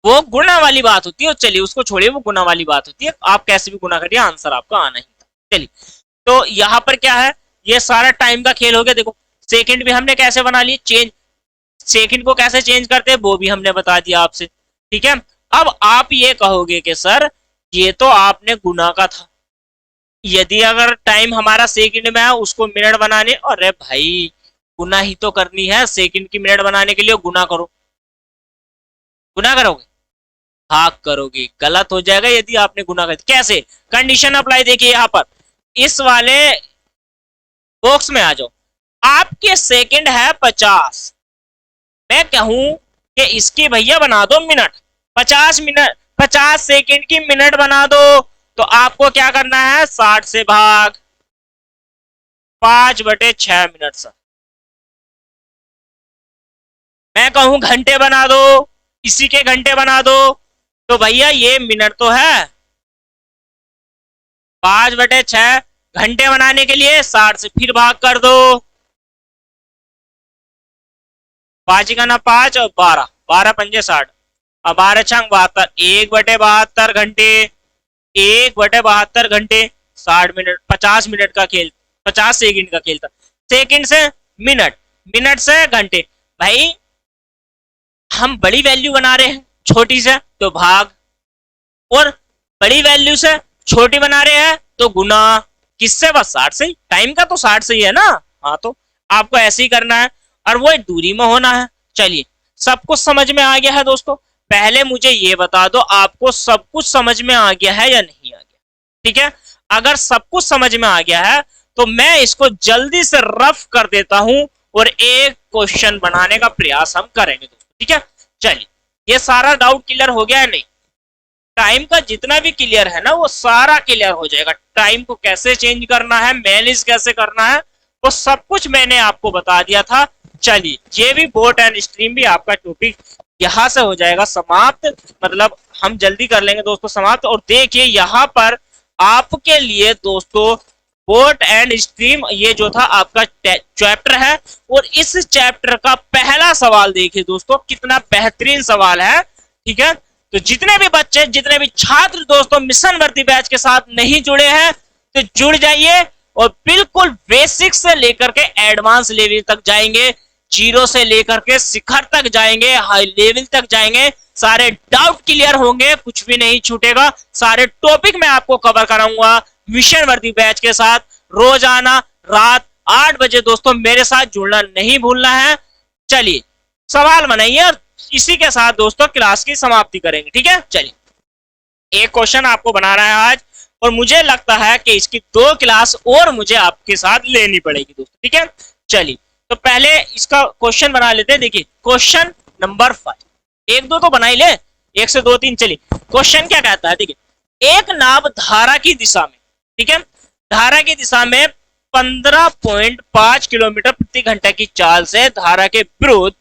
वो गुणा वाली बात होती है, चलिए उसको छोड़िए, वो गुणा वाली बात होती है, आप कैसे भी गुणा करिए आंसर आपका आना ही था। चलिए, तो यहाँ पर क्या है, ये सारा टाइम का खेल हो गया। देखो सेकंड भी हमने कैसे बना लिए, चेंज, सेकंड को कैसे चेंज करते हैं वो भी हमने बता दिया आपसे, ठीक है। अब आप ये कहोगे कि सर ये तो आपने गुना का था, यदि अगर टाइम हमारा सेकंड में है उसको मिनट बनाने, अरे भाई गुना ही तो करनी है, सेकंड की मिनट बनाने के लिए गुना करो, गुना करोगे, भाग करोगे, गलत हो जाएगा यदि आपने गुना कर। कैसे, कंडीशन अप्लाई देखिए यहाँ पर, इस वाले बॉक्स में आ जाओ, आपके सेकंड है 50, मैं कहूं कि इसकी भैया बना दो मिनट, 50 मिनट, 50 सेकंड की मिनट बना दो, तो आपको क्या करना है, 60 से भाग 5/6 मिनट सर। मैं कहूं घंटे बना दो, इसी के घंटे बना दो, तो भैया ये मिनट तो है, 5/6 घंटे बनाने के लिए 60 से फिर भाग कर दो, 5 का ना 5 और 12, 12 पंजे 60, और 12 छंग 72, 1/72 घंटे, 1/72 घंटे, 60 मिनट, 50 मिनट का खेल, 50 सेकंड का खेल था। सेकंड से मिनट, मिनट से घंटे, भाई हम बड़ी वैल्यू बना रहे हैं छोटी से तो भाग, और बड़ी वैल्यू से छोटी बना रहे हैं तो गुना, किससे, बस 60 से, टाइम का तो 60 से ही है ना। हाँ तो आपको ऐसे ही करना है और वो दूरी में होना है। चलिए, सब कुछ समझ में आ गया है दोस्तों, पहले मुझे ये बता दो आपको सब कुछ समझ में आ गया है या नहीं आ गया, ठीक है। अगर सब कुछ समझ में आ गया है तो मैं इसको जल्दी से रफ कर देता हूं और एक क्वेश्चन बनाने का प्रयास हम करेंगे दोस्तों, ठीक है। चलिए, ये सारा डाउट क्लियर हो गया है नहीं, टाइम का जितना भी क्लियर है ना वो सारा क्लियर हो जाएगा, टाइम को कैसे चेंज करना है, मैनेज कैसे करना है, वो सब कुछ मैंने आपको बता दिया था। चलिए, ये भी बोट एंड स्ट्रीम भी आपका टॉपिक यहां से हो जाएगा समाप्त, मतलब हम जल्दी कर लेंगे दोस्तों समाप्त। और देखिए यहाँ पर आपके लिए दोस्तों बोट एंड स्ट्रीम ये जो था आपका चैप्टर है, और इस चैप्टर का पहला सवाल देखिए दोस्तों कितना बेहतरीन सवाल है, ठीक है। तो जितने भी बच्चे, जितने भी छात्र दोस्तों मिशन वर्दी बैच के साथ नहीं जुड़े हैं तो जुड़ जाइए, और बिल्कुल बेसिक से लेकर के एडवांस लेवल तक जाएंगे, जीरो से लेकर के शिखर तक जाएंगे, हाई लेवल तक जाएंगे, सारे डाउट क्लियर होंगे, कुछ भी नहीं छूटेगा, सारे टॉपिक मैं आपको कवर कराऊंगा मिशन वर्दी बैच के साथ। रोजाना रात 8 बजे दोस्तों मेरे साथ जुड़ना नहीं भूलना है। चलिए, सवाल बनाइए और इसी के साथ दोस्तों क्लास की समाप्ति करेंगे, ठीक है। चलिए, एक क्वेश्चन आपको बना रहा है आज, और मुझे लगता है कि इसकी 2 क्लास और मुझे आपके साथ लेनी पड़ेगी दोस्तों, ठीक है। चलिए, तो पहले इसका क्वेश्चन बना लेते हैं। देखिए क्वेश्चन नंबर 5, 1-2 तो बना ही ले, 1 से 2 3। चलिए, क्वेश्चन क्या कहता है, देखिए, एक नाव धारा की दिशा में, ठीक है, धारा की दिशा में 15.5 किलोमीटर प्रति घंटे की चाल से धारा के विरुद्ध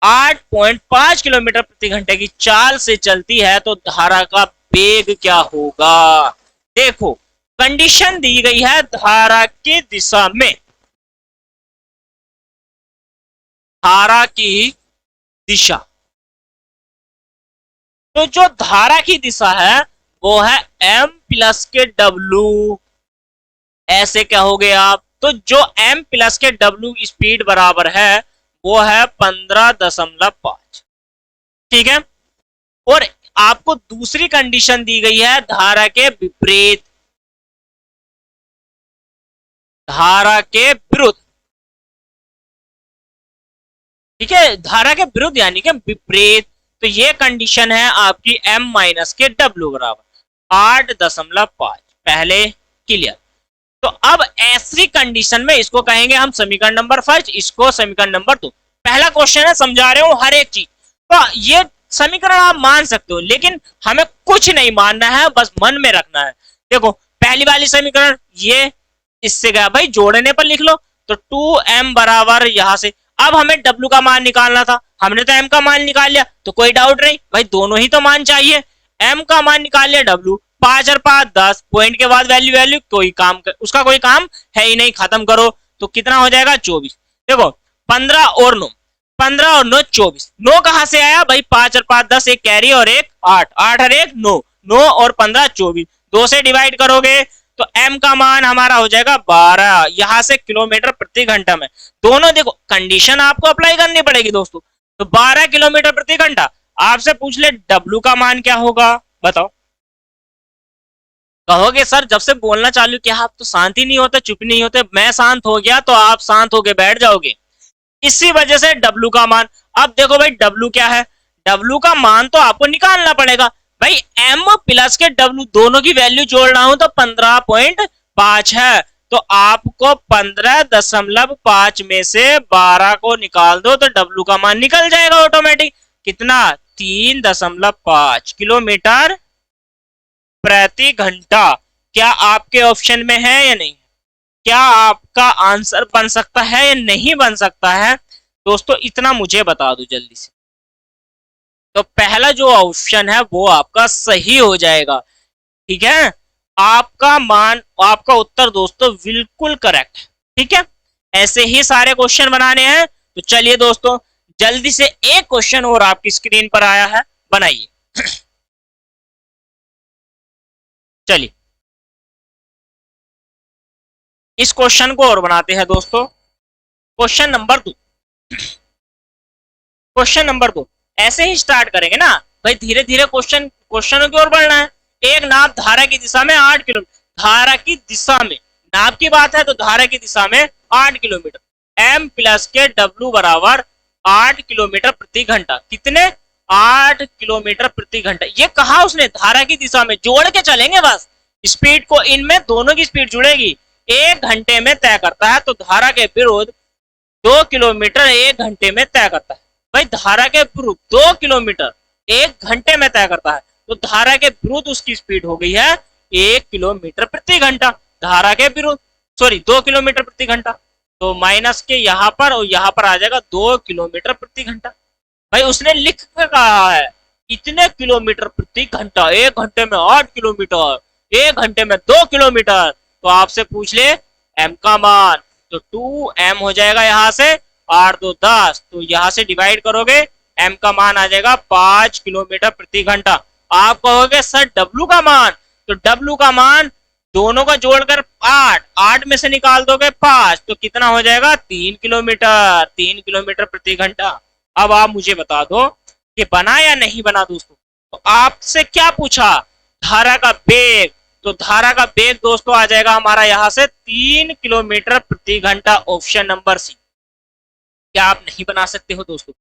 8.5 किलोमीटर प्रति घंटे की चाल से चलती है, तो धारा का वेग क्या होगा। देखो कंडीशन दी गई है धारा की दिशा में, धारा की दिशा, तो जो धारा की दिशा है वो है m प्लस के W, ऐसे कहोगे आप। तो जो m प्लस के W स्पीड बराबर है वो है 15.5, ठीक है। और आपको दूसरी कंडीशन दी गई है धारा के विपरीत, धारा के विरुद्ध, ठीक है, धारा के विरुद्ध यानी कि विपरीत। तो ये कंडीशन है आपकी m माइनस के W बराबर 8.5, पहले क्लियर। तो अब ऐसी कंडीशन में इसको कहेंगे हम समीकरण नंबर 5, इसको समीकरण नंबर 2। पहला क्वेश्चन है, समझा रहे हो हर एक चीज, तो ये समीकरण आप मान सकते हो, लेकिन हमें कुछ नहीं मानना है, बस मन में रखना है। देखो पहली वाली समीकरण ये इससे गया भाई, जोड़ने पर लिख लो, तो 2m बराबर यहां से, अब हमें W का मान निकालना था, हमने तो m का मान निकाल लिया, तो कोई डाउट नहीं भाई, दोनों ही तो मान चाहिए, m का मान निकाल लिया, W 5 और 5 10, पॉइंट के बाद वैल्यू वैल्यू, कोई काम उसका कोई काम है ही नहीं, खत्म करो। तो कितना हो जाएगा 24। देखो 15 और 9, 15 और 9 24। 9 कहां से आया भाई, 5 और 5 10, एक कैरी और एक 8, 8 और एक 9, 9 और 15 24, 2 से डिवाइड करोगे तो m का मान हमारा हो जाएगा 12। यहां से किलोमीटर प्रति घंटा में, दोनों देखो कंडीशन आपको अप्लाई करनी पड़ेगी दोस्तों। तो 12 किलोमीटर प्रति घंटा। आपसे पूछ ले w का मान क्या होगा, बताओ। कहोगे सर जब से बोलना चालू किया आप तो शांति नहीं होते, चुप नहीं होते, मैं शांत हो गया तो आप शांत होके बैठ जाओगे, इसी वजह से W का मान। अब देखो भाई W क्या है, W का मान तो आपको निकालना पड़ेगा भाई। M प्लस के W दोनों की वैल्यू जोड़ रहा हूं तो 15.5 है, तो आपको 15.5 में से 12 को निकाल दो तो W का मान निकल जाएगा ऑटोमेटिक। कितना, 3.5 किलोमीटर प्रति घंटा। क्या आपके ऑप्शन में है या नहीं, क्या आपका आंसर बन सकता है या नहीं बन सकता है दोस्तों, इतना मुझे बता दो जल्दी से। तो पहला जो ऑप्शन है वो आपका सही हो जाएगा, ठीक है। आपका मान, आपका उत्तर दोस्तों बिल्कुल करेक्ट, ठीक है। ऐसे ही सारे क्वेश्चन बनाने हैं। तो चलिए दोस्तों जल्दी से एक क्वेश्चन और आपकी स्क्रीन पर आया है, बनाइए। चलिए इस क्वेश्चन को और बनाते हैं दोस्तों। क्वेश्चन नंबर 2, क्वेश्चन नंबर 2 ऐसे ही स्टार्ट करेंगे ना भाई, धीरे धीरे क्वेश्चनों की ओर बढ़ना है। एक नाव धारा की दिशा में 8 किलोमीटर, धारा की दिशा में, नाव की बात है तो धारा की दिशा में 8 किलोमीटर, m प्लस के W बराबर 8 किलोमीटर प्रति घंटा। कितने, 8 किलोमीटर प्रति घंटा। ये कहा उसने धारा की दिशा में, जोड़ के चलेंगे बस, स्पीड को इनमें दोनों की स्पीड जुड़ेगी। 1 घंटे में तय करता है, तो धारा के विरुद्ध 2 किलोमीटर 1 घंटे में तय करता है। भाई धारा के विरुद्ध 2 किलोमीटर 1 घंटे में तय करता है, तो धारा के विरुद्ध उसकी स्पीड हो गई है 1 किलोमीटर प्रति घंटा। धारा के विरुद्ध, सॉरी 2 किलोमीटर प्रति घंटा, तो माइनस के यहाँ पर और यहाँ पर आ जाएगा 2 किलोमीटर प्रति घंटा। भाई उसने लिख के कहा है इतने किलोमीटर प्रति घंटा, 1 घंटे में 8 किलोमीटर, 1 घंटे में 2 किलोमीटर। तो आपसे पूछ ले m का मान, तो 2m हो जाएगा, यहाँ से 8 2 10, तो यहाँ से डिवाइड करोगे m का मान आ जाएगा 5 किलोमीटर प्रति घंटा। आप कहोगे सर W का मान, तो W का मान दोनों का जोड़कर 8, 8 में से निकाल दोगे 5, तो कितना हो जाएगा 3 किलोमीटर, 3 किलोमीटर प्रति घंटा। अब आप मुझे बता दो कि बना या नहीं बना दोस्तों। तो आपसे क्या पूछा, धारा का वेग, तो धारा का वेग दोस्तों आ जाएगा हमारा यहाँ से 3 किलोमीटर प्रति घंटा, ऑप्शन नंबर सी। क्या आप नहीं बना सकते हो दोस्तों,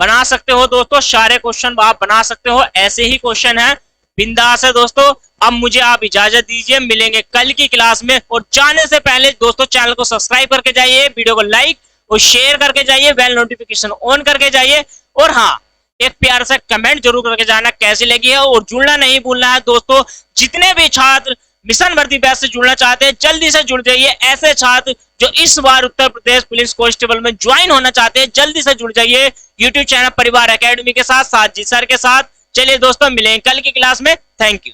बना सकते हो दोस्तों, सारे क्वेश्चन आप बना सकते हो, ऐसे ही क्वेश्चन है, बिंदास है दोस्तों। अब मुझे आप इजाजत दीजिए, मिलेंगे कल की क्लास में। और जाने से पहले दोस्तों चैनल को सब्सक्राइब करके जाइए, वीडियो को लाइक और शेयर करके जाइए, बेल नोटिफिकेशन ऑन करके जाइए, और हाँ एक प्यार से कमेंट जरूर करके जाना कैसी लगी है। और जुड़ना नहीं भूलना है दोस्तों, जितने भी छात्र मिशन भर्ती बैच से जुड़ना चाहते हैं जल्दी से जुड़ जाइए। ऐसे छात्र जो इस बार उत्तर प्रदेश पुलिस कांस्टेबल में ज्वाइन होना चाहते हैं जल्दी से जुड़ जाइए यूट्यूब चैनल परिवार एकेडमी के साथ, साजिद सर के साथ। चलिए दोस्तों मिलेंगे कल की क्लास में, थैंक यू।